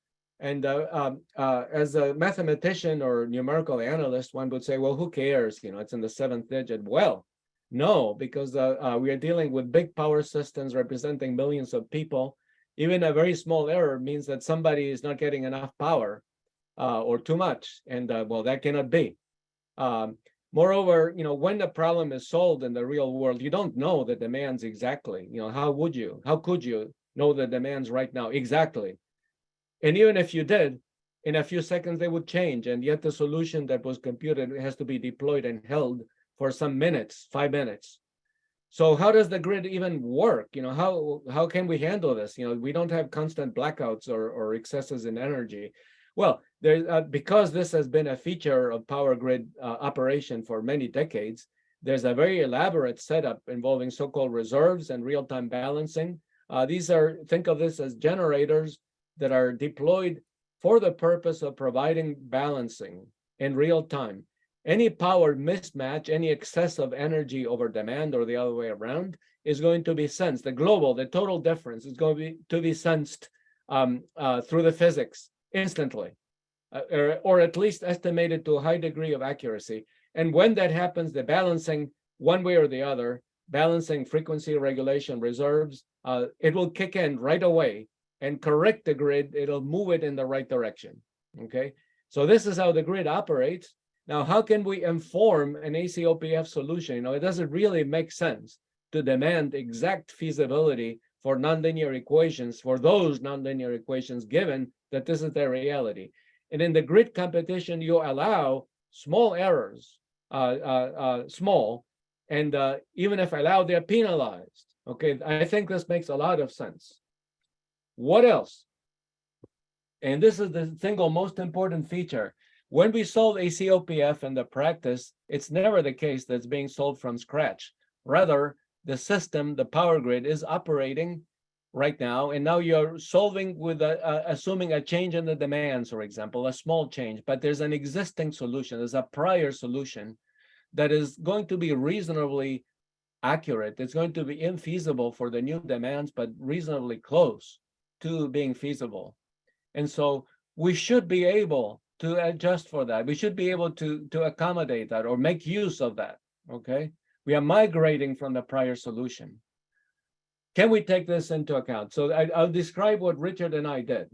And as a mathematician or numerical analyst, one would say, well, who cares? You know, it's in the 7th digit. Well, no, because we are dealing with big power systems representing millions of people. Even a very small error means that somebody is not getting enough power. or too much. And well, that cannot be. Moreover, when the problem is solved in the real world, you don't know the demands exactly. How would you? How could you know the demands right now exactly? And even if you did, in a few seconds they would change, and yet the solution that was computed has to be deployed and held for some minutes, 5 minutes. So how does the grid even work? How can we handle this? We don't have constant blackouts or excesses in energy. Well, because this has been a feature of power grid operation for many decades, there's a very elaborate setup involving so-called reserves and real-time balancing. Think of this as generators that are deployed for the purpose of providing balancing in real time. Any power mismatch, any excess of energy over demand or the other way around is going to be sensed. The total difference is going to be sensed through the physics instantly, or at least estimated to a high degree of accuracy. And when that happens, the balancing one way or the other, balancing frequency regulation reserves, it will kick in right away and correct the grid. It'll move it in the right direction. Okay, so this is how the grid operates. Now, how can we inform an ACOPF solution? It doesn't really make sense to demand exact feasibility for nonlinear equations, for those nonlinear equations, given that this is their reality. And in the grid competition, you allow small errors, small, and even if allowed, they're penalized. Okay, I think this makes a lot of sense. What else? And this is the single most important feature. When we solve ACOPF in the practice, it's never the case that's being solved from scratch. Rather, the system, the power grid, is operating right now, and now you're solving with assuming a change in the demands, for example, a small change, but there's an existing solution, there's a prior solution that is going to be reasonably accurate. It's going to be infeasible for the new demands, but reasonably close to being feasible. And so we should be able to adjust for that. We should be able to accommodate that or make use of that, okay? We are migrating from the prior solution. Can we take this into account? So I'll describe what Richard and I did.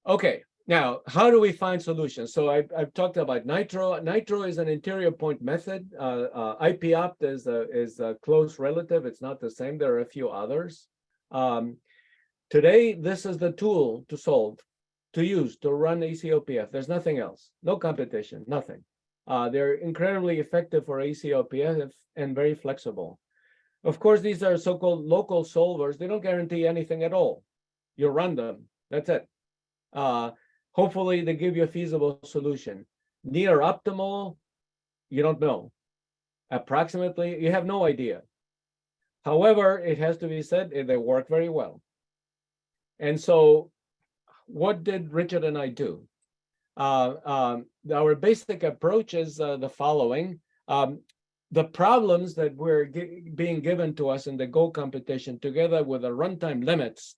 Okay, now, how do we find solutions? So I've talked about Nitro. Nitro is an interior point method. IPOpt is a close relative. It's not the same. There are a few others. Today, this is the tool to solve, to use, to run ACOPF. There's nothing else. No competition, nothing. They're incredibly effective for ACOPF and very flexible. Of course, these are so-called local solvers. They don't guarantee anything at all. You run them, that's it. Hopefully, they give you a feasible solution. Near optimal, you don't know. Approximately, you have no idea. However, it has to be said, they work very well. And so, what did Richard and I do? Our basic approach is the following. The problems that were being given to us in the Go competition, together with the runtime limits,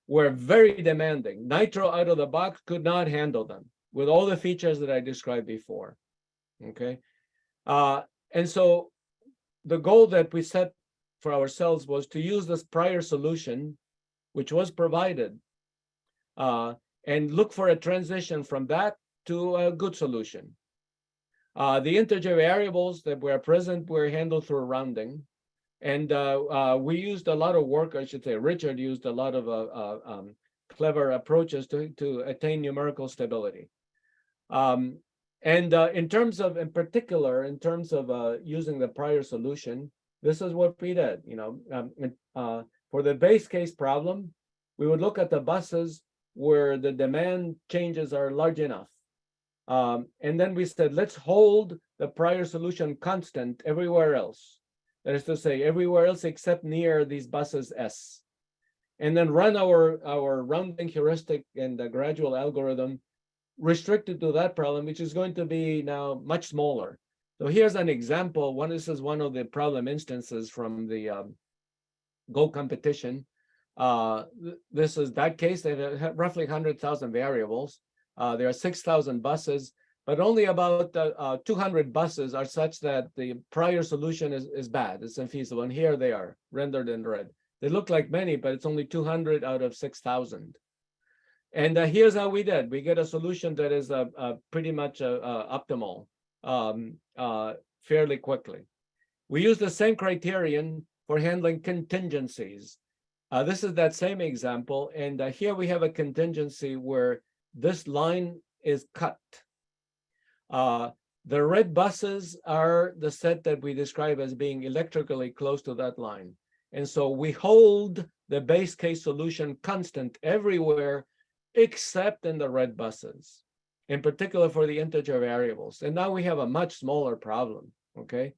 were very demanding. Nitro out of the box could not handle them with all the features that I described before. Okay. And so the goal that we set for ourselves was to use this prior solution, which was provided, and look for a transition from that to a good solution. The integer variables that were present were handled through rounding. And we used a lot of work, I should say, Richard used a lot of clever approaches to attain numerical stability. In terms of, in particular, in terms of using the prior solution, this is what we did. For the base case problem, we would look at the buses where the demand changes are large enough. And then we said, let's hold the prior solution constant everywhere else. That is to say, everywhere else except near these buses S. And then run our rounding heuristic and the gradual algorithm restricted to that problem, which is going to be now much smaller. So here's an example. This is one of the problem instances from the Go competition. This is that case. They have roughly 100,000 variables. There are 6,000 buses, but only about 200 buses are such that the prior solution is bad. It's infeasible. And here they are rendered in red. They look like many, but it's only 200 out of 6,000. And here's how we did. We get a solution that is pretty much optimal fairly quickly. We use the same criterion for handling contingencies. This is that same example. And here we have a contingency where this line is cut. The red buses are the set that we describe as being electrically close to that line. And so we hold the base case solution constant everywhere except in the red buses, in particular for the integer variables. And now we have a much smaller problem, okay?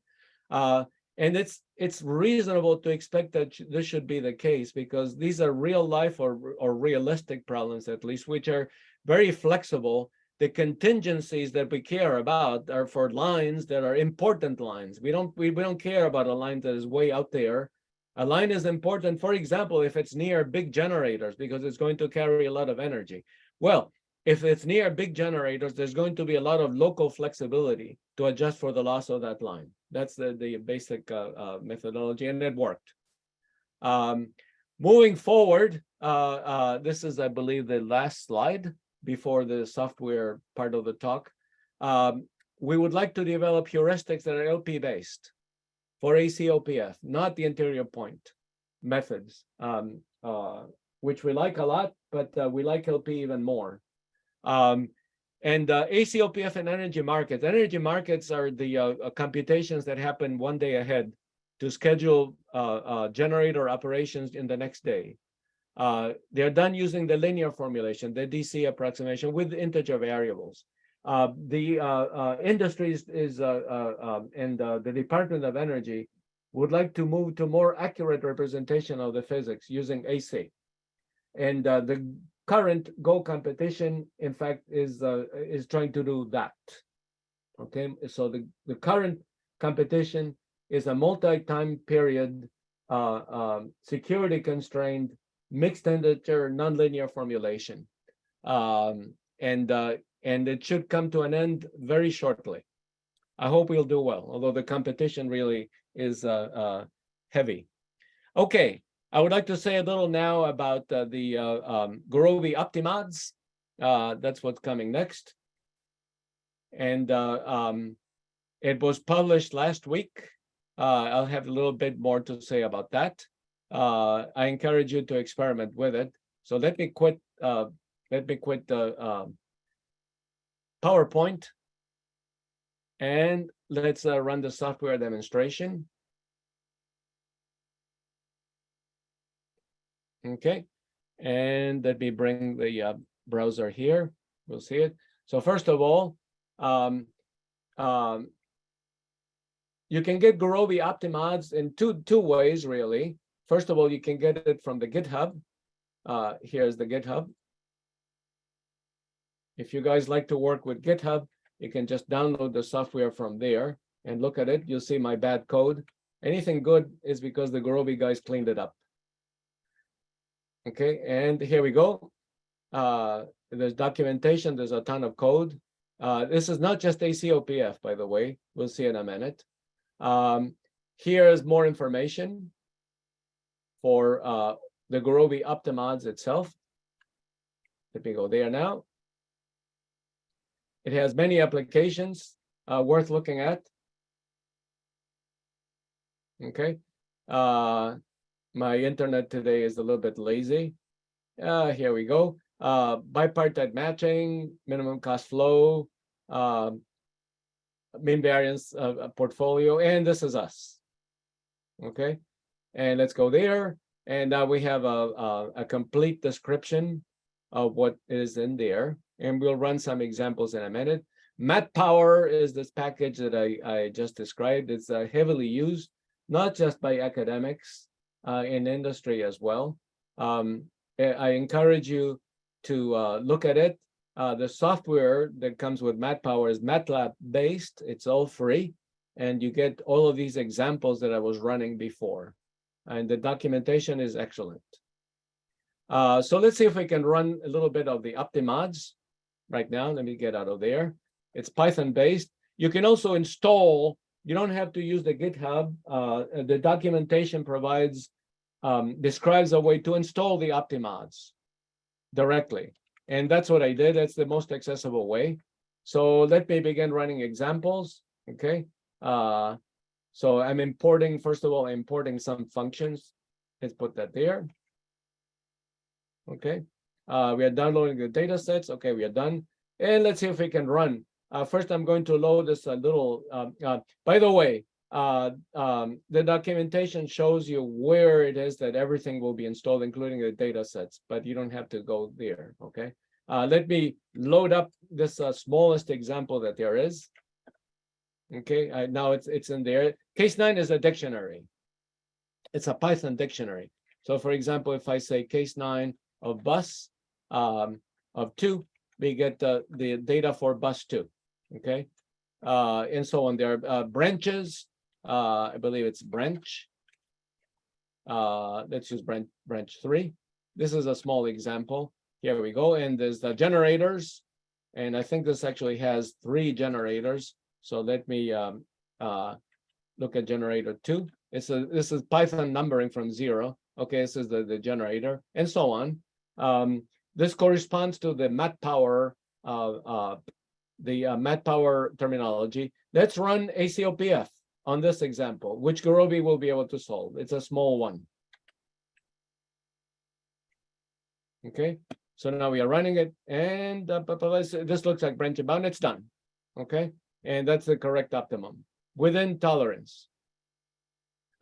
And it's reasonable to expect that this should be the case because these are real life or realistic problems, at least, which are very flexible. The contingencies that we care about are for lines that are important lines. We don't care about a line that is way out there. A line is important, for example, if it's near big generators because it's going to carry a lot of energy. Well, if it's near big generators, there's going to be a lot of local flexibility to adjust for the loss of that line. That's the basic methodology, and it worked. Moving forward, this is, I believe, the last slide before the software part of the talk. We would like to develop heuristics that are LP-based for ACOPF, not the interior point methods, which we like a lot, but we like LP even more. And ACOPF and energy markets. Energy markets are the computations that happen one day ahead to schedule generator operations in the next day. They're done using the linear formulation, the DC approximation with integer variables. The industries and the Department of Energy would like to move to more accurate representation of the physics using AC. And the current Go competition, in fact, is trying to do that. Okay, so the current competition is a multi-time period, security-constrained, mixed integer, nonlinear formulation, and it should come to an end very shortly. I hope we'll do well, although the competition really is heavy. Okay. I would like to say a little now about the Gurobi OptiMods. That's what's coming next. And it was published last week. I'll have a little bit more to say about that. I encourage you to experiment with it. So let me quit PowerPoint and let's run the software demonstration. Okay, and let me bring the browser here. We'll see it. So first of all, you can get Gurobi OptiMods in two ways, really. First of all, you can get it from the GitHub. Here's the GitHub. If you guys like to work with GitHub, you can just download the software from there and look at it. You'll see my bad code. Anything good is because the Gurobi guys cleaned it up. Okay, and here we go. There's documentation, there's a ton of code. This is not just ACOPF, by the way. We'll see in a minute. Here's more information for the Gurobi OptiMods itself. Let me go there now. It has many applications worth looking at. Okay. My internet today is a little bit lazy. Here we go. Bipartite matching, minimum cost flow, mean variance portfolio, and this is us. Okay, and let's go there. And now we have a complete description of what is in there. And we'll run some examples in a minute. MatPower is this package that I just described. It's heavily used, not just by academics, in industry as well. I encourage you to look at it. The software that comes with MatPower is MATLAB based. It's all free. And you get all of these examples that I was running before. And the documentation is excellent. So let's see if we can run a little bit of the OptiMods right now. Let me get out of there. It's Python based. You can also install. You don't have to use the GitHub. The documentation describes a way to install the OptiMods directly. And that's what I did. That's the most accessible way. So let me begin running examples. Okay. So I'm importing, first of all, importing some functions. Let's put that there. Okay. We are downloading the data sets. Okay, we are done. And let's see if we can run. First, I'm going to load this little, by the way, the documentation shows you where it is that everything will be installed, including the data sets, but you don't have to go there, okay? Let me load up this smallest example that there is. Okay, now it's in there. Case 9 is a dictionary. It's a Python dictionary. So for example, if I say case 9 of bus of 2, we get the data for bus 2, okay? And so on. There are branches. I believe it's branch. Let's use branch 3. This is a small example. Here we go. And there's the generators. And I think this actually has 3 generators. So let me look at generator 2. This is Python numbering from 0. Okay, this is the generator, and so on. This corresponds to the Mat Power Mat Power terminology. Let's run ACOPF on this example, which Gurobi will be able to solve. It's a small one. Okay, so now we are running it, and this looks like branch bound. It's done. Okay, and that's the correct optimum within tolerance.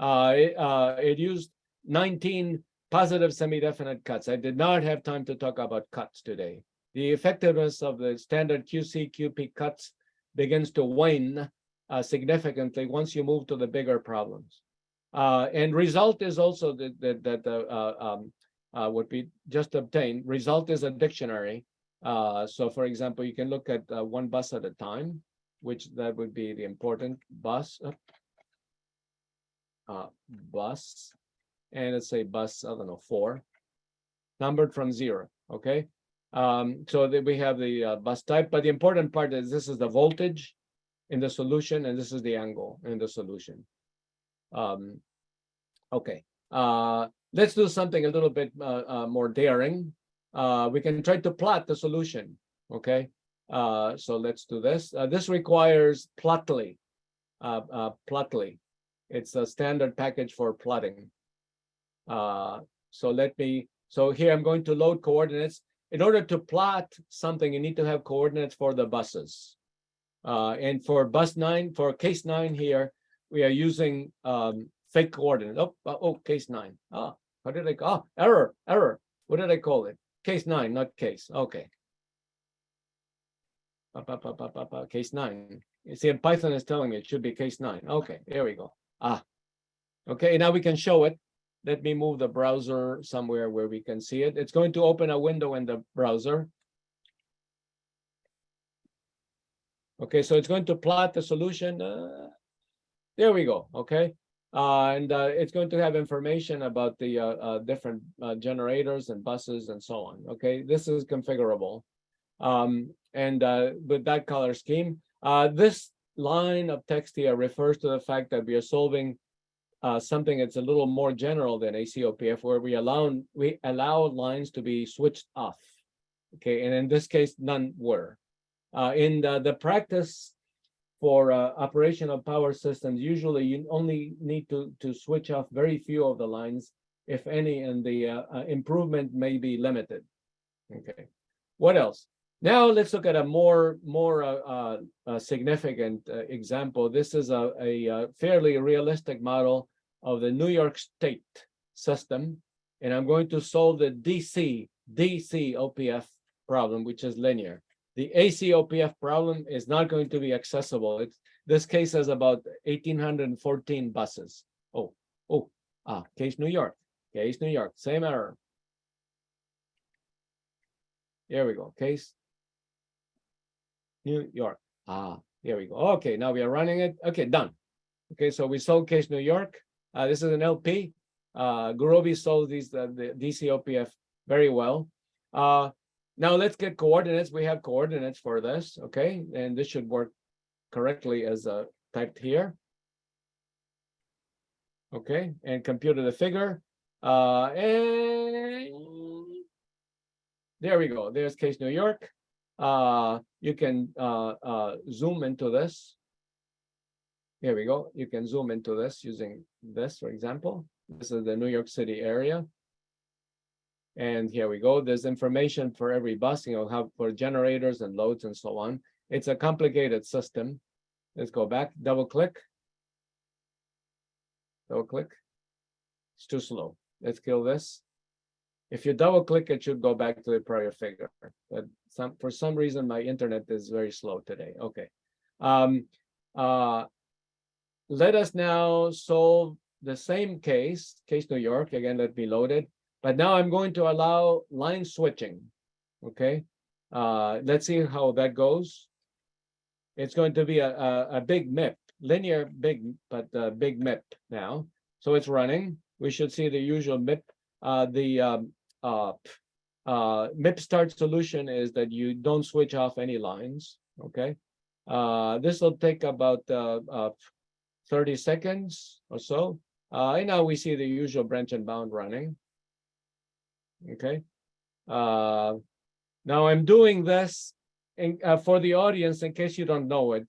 It used 19 positive semi-definite cuts. I did not have time to talk about cuts today. The effectiveness of the standard QC, QP cuts begins to wane significantly once you move to the bigger problems. And result is also what we just obtained. Result is a dictionary. So for example, you can look at one bus at a time, which that would be the important bus. Bus, and let's say bus, I don't know, 4, numbered from 0, okay? So that we have the bus type, but the important part is this is the voltage in the solution, and this is the angle in the solution. Okay, let's do something a little bit more daring. We can try to plot the solution, okay? So let's do this. This requires Plotly. Plotly. It's a standard package for plotting. So here I'm going to load coordinates. In order to plot something, you need to have coordinates for the buses. And for bus 9, for case 9 here, we are using fake coordinates. Case 9. How did I error. What did I call it? Case 9, not case. Okay. Case 9. You see, Python is telling me it should be case 9. Okay, here we go. Okay, now we can show it. Let me move the browser somewhere where we can see it. It's going to open a window in the browser. Okay, so it's going to plot the solution. There we go, okay? And it's going to have information about the different generators and buses and so on, okay? This is configurable. And with that color scheme, this line of text here refers to the fact that we are solving something that's a little more general than ACOPF, where we allow lines to be switched off. Okay, and in this case, none were. In the practice for operation of power systems, usually you only need to switch off very few of the lines, if any, and the improvement may be limited. Okay, what else? Now let's look at a more significant example. This is a fairly realistic model of the New York State system, and I'm going to solve the DC OPF problem, which is linear. The ACOPF problem is not going to be accessible. This case has about 1,814 buses. Case New York, same error. Here we go, case New York. Here we go. Okay, now we are running it. Okay, done. Okay, so we solved case New York. This is an LP. Gurobi solved the DCOPF very well. Now let's get coordinates. We have coordinates for this, okay? And this should work correctly as typed here. Okay, and computed the figure. And there we go. There's case New York. You can zoom into this. Here we go. You can zoom into this using this, for example. This is the New York City area. And here we go. There's information for every bus, how for generators and loads and so on. It's a complicated system. Let's go back, double click. Double click. It's too slow. Let's kill this. If you double click, it should go back to the prior figure. But for some reason, my internet is very slow today. Okay. Let us now solve the same case New York. Again, let me load it. But now I'm going to allow line switching. Okay. Let's see how that goes. It's going to be a big MIP, linear big, but big MIP now. So it's running. We should see the usual MIP. MIP start solution is that you don't switch off any lines. Okay. This will take about 30 seconds or so. And now we see the usual branch and bound running. Okay. Now I'm doing this for the audience in case you don't know it.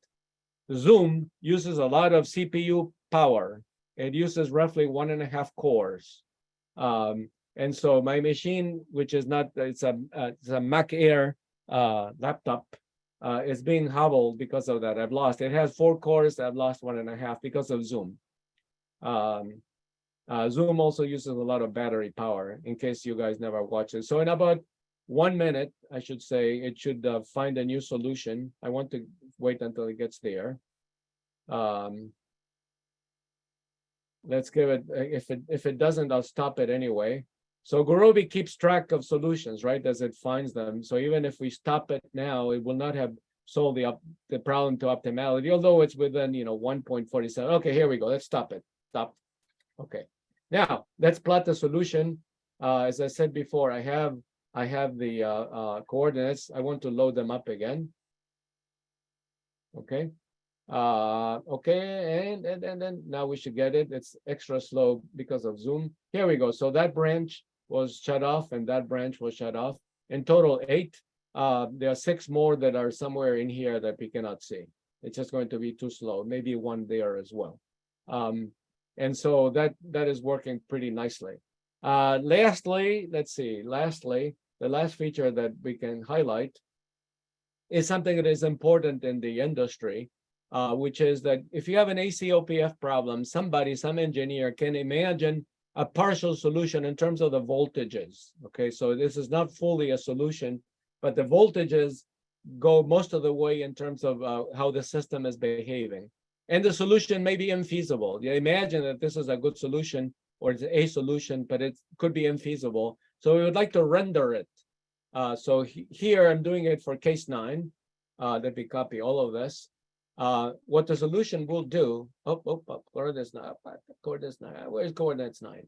Zoom uses a lot of CPU power. It uses roughly 1.5 cores. And so my machine, which is not, it's a Mac Air laptop, is being hobbled because of that. I've lost. It has 4 cores. I've lost 1.5 because of Zoom. Zoom also uses a lot of battery power, in case you guys never watch it. So in about 1 minute, I should say, it should find a new solution. I want to wait until it gets there. Let's give it, if it doesn't, I'll stop it anyway. So Gurobi keeps track of solutions, right, as it finds them. So even if we stop it now, it will not have solved the problem to optimality, although it's within 1.47. Okay, here we go. Let's stop it. Stop. Okay. Now let's plot the solution. As I said before, I have the coordinates. I want to load them up again. Okay. Okay, and then now we should get it. It's extra slow because of Zoom. Here we go. So that branch was shut off, and that branch was shut off. In total, 8. There are 6 more that are somewhere in here that we cannot see. It's just going to be too slow. Maybe 1 there as well. And so that is working pretty nicely. Lastly, let's see. Lastly, the last feature that we can highlight is something that is important in the industry. Which is that if you have an ACOPF problem, some engineer can imagine a partial solution in terms of the voltages. Okay, so this is not fully a solution, but the voltages go most of the way in terms of how the system is behaving. And the solution may be infeasible. You imagine that this is a good solution or it's a solution, but it could be infeasible. So we would like to render it. So here I'm doing it for case 9. Let me copy all of this. What the solution will do, coordinates 9, where's coordinates 9?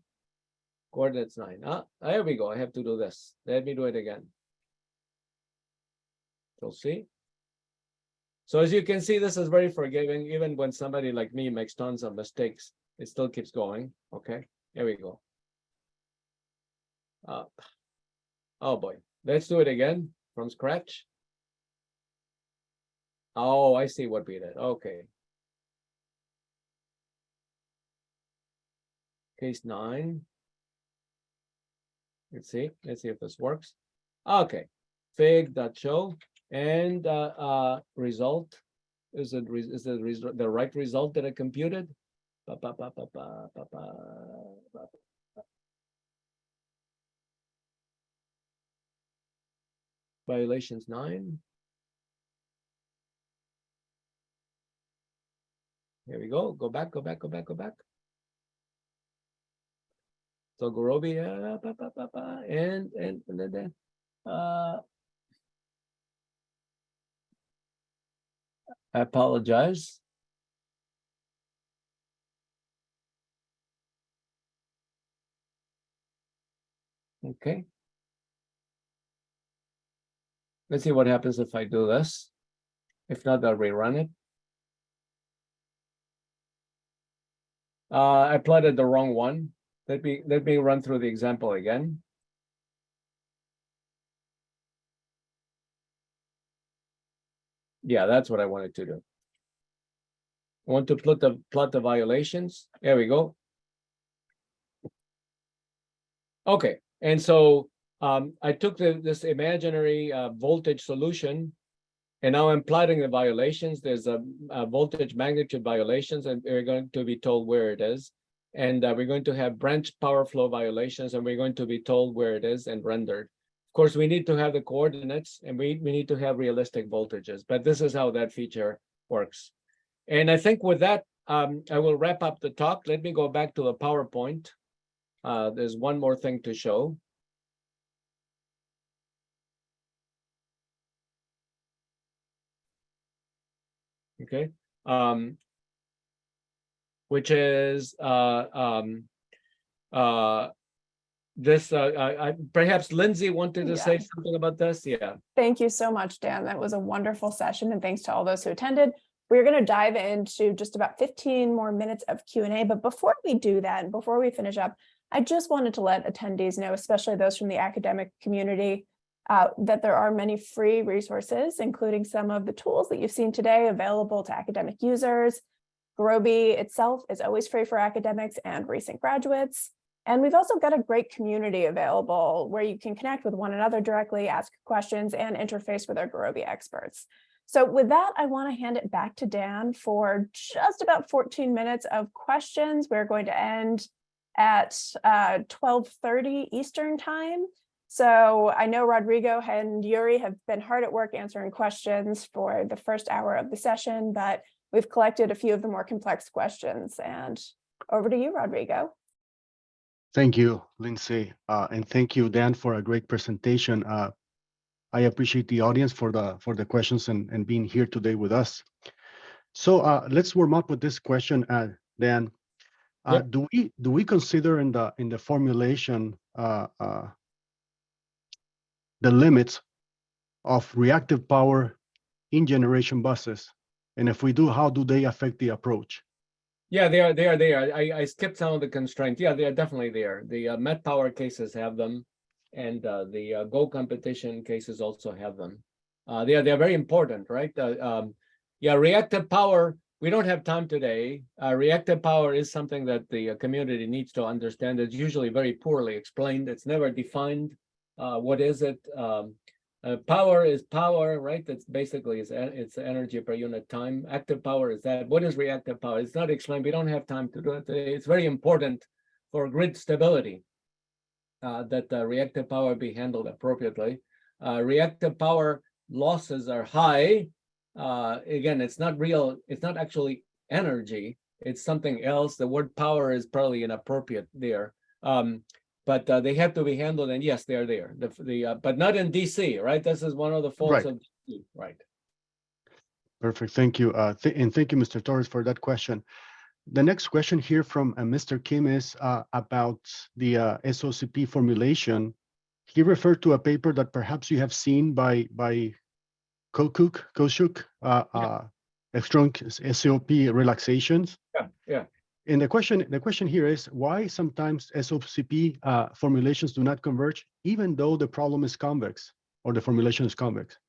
Coordinates 9, there we go, I have to do this. Let me do it again. You'll see. So as you can see, this is very forgiving. Even when somebody like me makes tons of mistakes, it still keeps going. Okay, here we go. Oh boy, let's do it again from scratch. Oh, I see what we did. Okay. Case 9. Let's see if this works. Okay. Fig.show and result. Is it the right result that I computed? Violations 9. Here we go. Go back. So Gurobi, and then I apologize. Okay. Let's see what happens if I do this. If not, I'll rerun it. I plotted the wrong one. Let me run through the example again. Yeah, that's what I wanted to do. I want to plot the violations. There we go. Okay, and so I took this imaginary voltage solution, and now I'm plotting the violations. There's a voltage magnitude violations, and we're going to be told where it is. And we're going to have branch power flow violations, and we're going to be told where it is and rendered. Of course, we need to have the coordinates, and we need to have realistic voltages, but this is how that feature works. And I think with that, I will wrap up the talk. Let me go back to the PowerPoint. There's one more thing to show. Okay. Which is this, perhaps Lindsay wanted to say something about this. Yeah. Thank you so much, Dan. That was a wonderful session, and thanks to all those who attended. We're going to dive into just about 15 more minutes of Q&A, but before we do that, and before we finish up, I just wanted to let attendees know, especially those from the academic community, that there are many free resources, including some of the tools that you've seen today available to academic users. Gurobi itself is always free for academics and recent graduates. And we've also got a great community available where you can connect with one another directly, ask questions, and interface with our Gurobi experts. So with that, I want to hand it back to Dan for just about 14 minutes of questions. We're going to end at 12:30 Eastern time. So I know Rodrigo and Yuri have been hard at work answering questions for the first hour of the session, but we've collected a few of the more complex questions. And over to you, Rodrigo. Thank you, Lindsay, and thank you, Dan, for a great presentation. I appreciate the audience for the questions and being here today with us. So let's warm up with this question, Dan. Yep. Do we consider in the formulation the limits of reactive power in generation buses? And if we do, how do they affect the approach? Yeah, they are there. I skipped some of the constraints. Yeah, they are definitely there. The Met Power cases have them, and the Go competition cases also have them. They are very important, right? Yeah, reactive power, we don't have time today. Reactive power is something that the community needs to understand. It's usually very poorly explained. It's never defined. What is it? Power is power, right? That's basically it's energy per unit time. Active power is that. What is reactive power? It's not explained. We don't have time to do it today. It's very important for grid stability that reactive power be handled appropriately. Reactive power losses are high. Again, it's not real. It's not actually energy. It's something else. The word power is probably inappropriate there. But they have to be handled, and yes, they are there. But not in DC, right? This is one of the faults of DC, right? Perfect. Thank you, and thank you, Mr. Torres, for that question. The next question here from Mr. Kim is about the SOCP formulation. He referred to a paper that perhaps you have seen by Koshuk, strong SOP relaxations. Yeah. And the question here is why sometimes SOCP formulations do not converge, even though the problem is convex or the formulation is convex.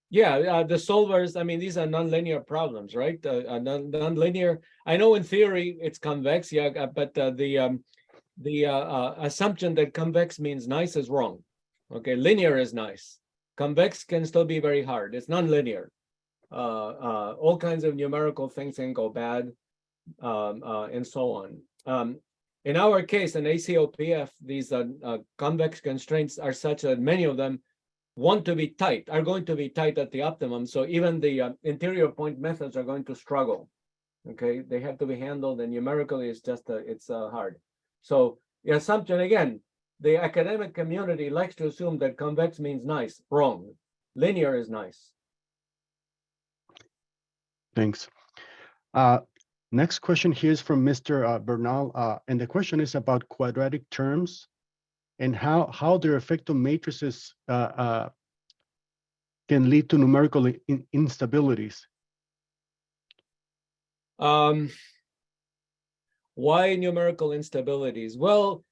Yeah, the solvers, I mean, these are nonlinear problems, right? Nonlinear, I know in theory it's convex, yeah, but the assumption that convex means nice is wrong. Okay, linear is nice. Convex can still be very hard. It's nonlinear. All kinds of numerical things can go bad. And so on. In our case, in ACOPF, these convex constraints are such that many of them want to be tight, are going to be tight at the optimum. So even the interior point methods are going to struggle. Okay, they have to be handled, and numerically, it's just it's hard. So the assumption again, the academic community likes to assume that convex means nice. Wrong. Linear is nice. Thanks. Next question here is from Mr. Bernal, and the question is about quadratic terms and how their effect on matrices can lead to numerical instabilities. Why numerical instabilities? Well,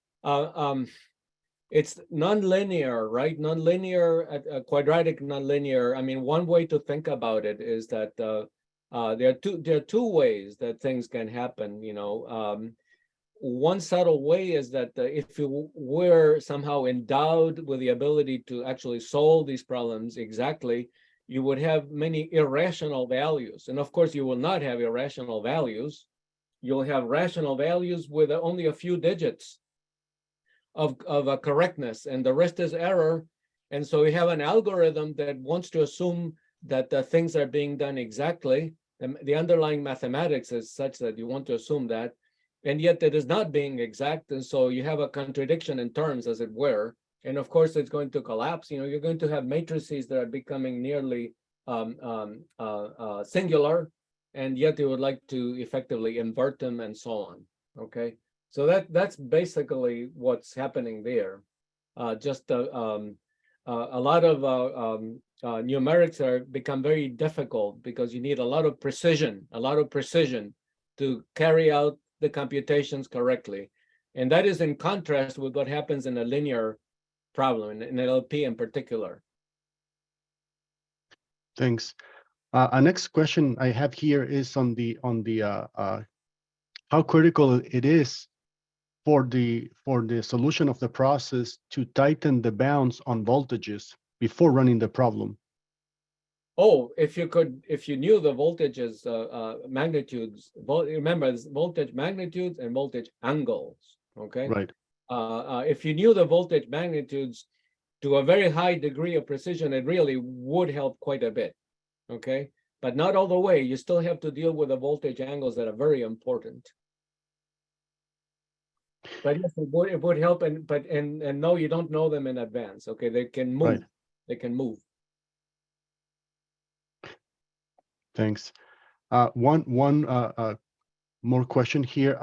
it's nonlinear, right? Nonlinear, quadratic nonlinear. I mean, one way to think about it is that there are two ways that things can happen. One subtle way is that if you were somehow endowed with the ability to actually solve these problems exactly, you would have many irrational values. And of course, you will not have irrational values. You'll have rational values with only a few digits of correctness, and the rest is error. And so we have an algorithm that wants to assume that the things are being done exactly. The underlying mathematics is such that you want to assume that, and yet it is not being exact. And so you have a contradiction in terms, as it were. And of course, it's going to collapse. You're going to have matrices that are becoming nearly singular, and yet you would like to effectively invert them and so on. Okay. So that's basically what's happening there. Just a lot of numerics are become very difficult because you need a lot of precision to carry out the computations correctly. And that is in contrast with what happens in a linear problem, in LP in particular. Thanks. Our next question I have here is on the how critical it is for the solution of the process to tighten the bounds on voltages before running the problem. Oh, if you knew the voltages, magnitudes, remember voltage magnitudes and voltage angles, okay? Right. If you knew the voltage magnitudes to a very high degree of precision, it really would help quite a bit, okay? But not all the way. You still have to deal with the voltage angles that are very important. But yes, it would help, and no, you don't know them in advance. Okay, they can move. Right. They can move. Thanks. One more question here.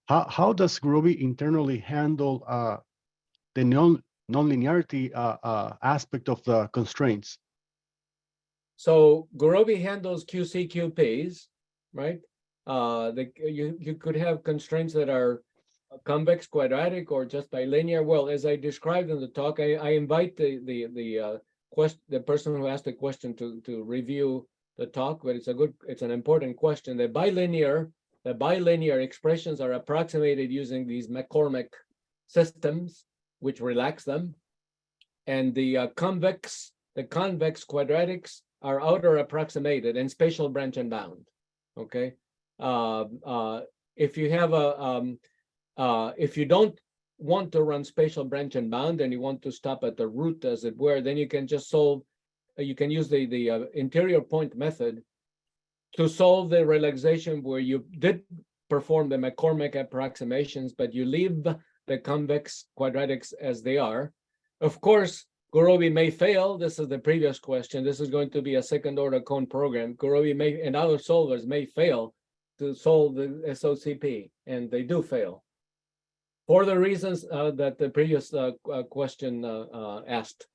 How does Gurobi internally handle the nonlinearity aspect of the constraints? So Gurobi handles QCQPs, right? You could have constraints that are convex, quadratic, or just bilinear. Well, as I described in the talk, I invite the person who asked the question to review the talk, but it's an important question. The bilinear expressions are approximated using these McCormick systems, which relax them, and the convex quadratics are outer approximated and spatial branch and bound. Okay, if you have if you don't want to run spatial branch and bound and you want to stop at the root, as it were, then you can just solve. You can use the interior point method to solve the relaxation where you did perform the McCormick approximations, but you leave the convex quadratics as they are. Of course, Gurobi may fail. This is the previous question. This is going to be a second order cone program. Gurobi may, and other solvers may fail to solve the SOCP, and they do fail for the reasons that the previous question asked.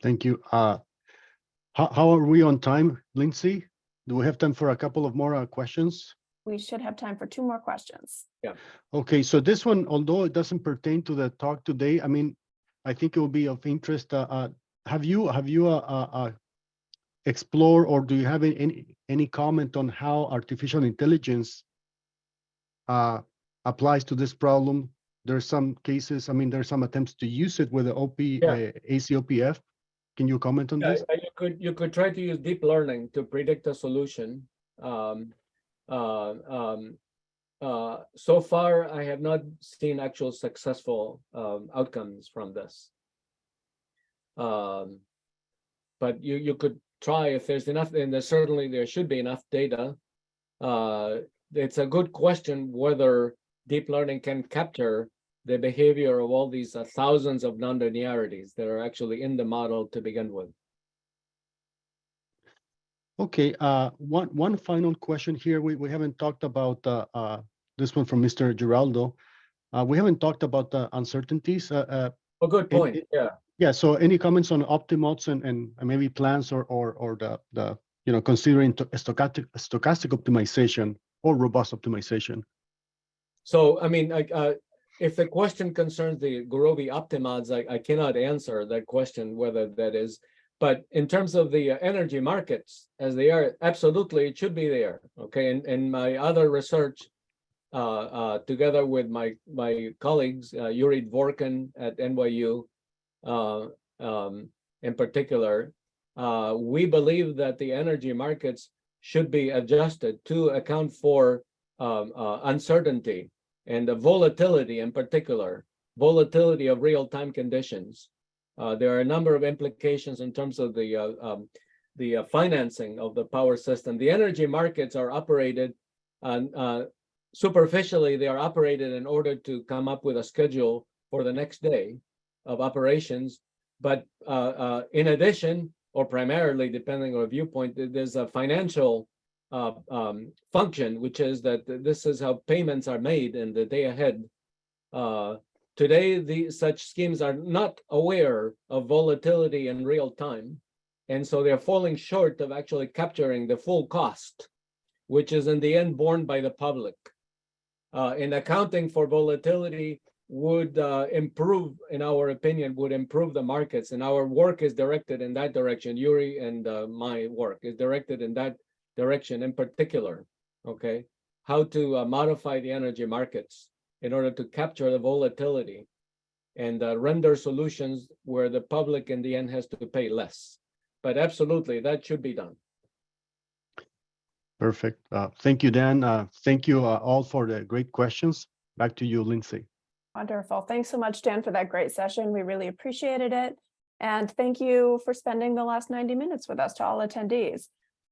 Thank you. How are we on time, Lindsay? Do we have time for a couple of more questions? We should have time for 2 more questions. Yeah. Okay, so this one, although it doesn't pertain to the talk today, I mean, I think it will be of interest. Have you explored, or do you have any comment on how artificial intelligence applies to this problem? There's some cases, I mean, there's some attempts to use it with the ACOPF. Can you comment on this? You could try to use deep learning to predict a solution. So far, I have not seen actual successful outcomes from this. But you could try if there's enough, and there should be enough data. It's a good question whether deep learning can capture the behavior of all these thousands of nonlinearities that are actually in the model to begin with. Okay, one final question here. We haven't talked about this one from Mr. Giraldo. We haven't talked about the uncertainties. A good point. Yeah. So any comments on OptiMods and maybe plans or the considering stochastic optimization or robust optimization? So I mean, if the question concerns the Gurobi OptiMods, I cannot answer that question, whether that is. But in terms of the energy markets, as they are, absolutely, it should be there. Okay, and my other research, together with my colleagues, Yuri Dvorkin at NYU, in particular, we believe that the energy markets should be adjusted to account for uncertainty and the volatility, in particular, volatility of real-time conditions. There are a number of implications in terms of the financing of the power system. The energy markets are operated superficially. They are operated in order to come up with a schedule for the next day of operations. But in addition, or primarily, depending on a viewpoint, there's a financial function, which is that this is how payments are made in the day ahead. Today, such schemes are not aware of volatility in real time, and so they're falling short of actually capturing the full cost, which is in the end borne by the public. And accounting for volatility would improve, in our opinion, would improve the markets, and our work is directed in that direction. Yuri and my work is directed in that direction in particular, okay? How to modify the energy markets in order to capture the volatility and render solutions where the public in the end has to pay less. But absolutely, that should be done. Perfect. Thank you, Dan. Thank you all for the great questions. Back to you, Lindsay. Wonderful. Thanks so much, Dan, for that great session. We really appreciated it. And thank you for spending the last 90 minutes with us, to all attendees.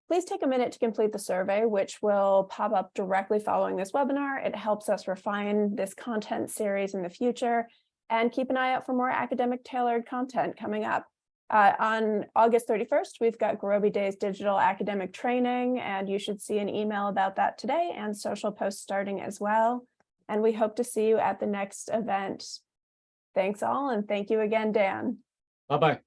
Please take a minute to complete the survey, which will pop up directly following this webinar. It helps us refine this content series in the future, and keep an eye out for more academic tailored content coming up. On August 31st, we've got Gurobi Day's digital academic training, and you should see an email about that today, and social posts starting as well. And we hope to see you at the next event. Thanks all, and thank you again, Dan. Bye-bye.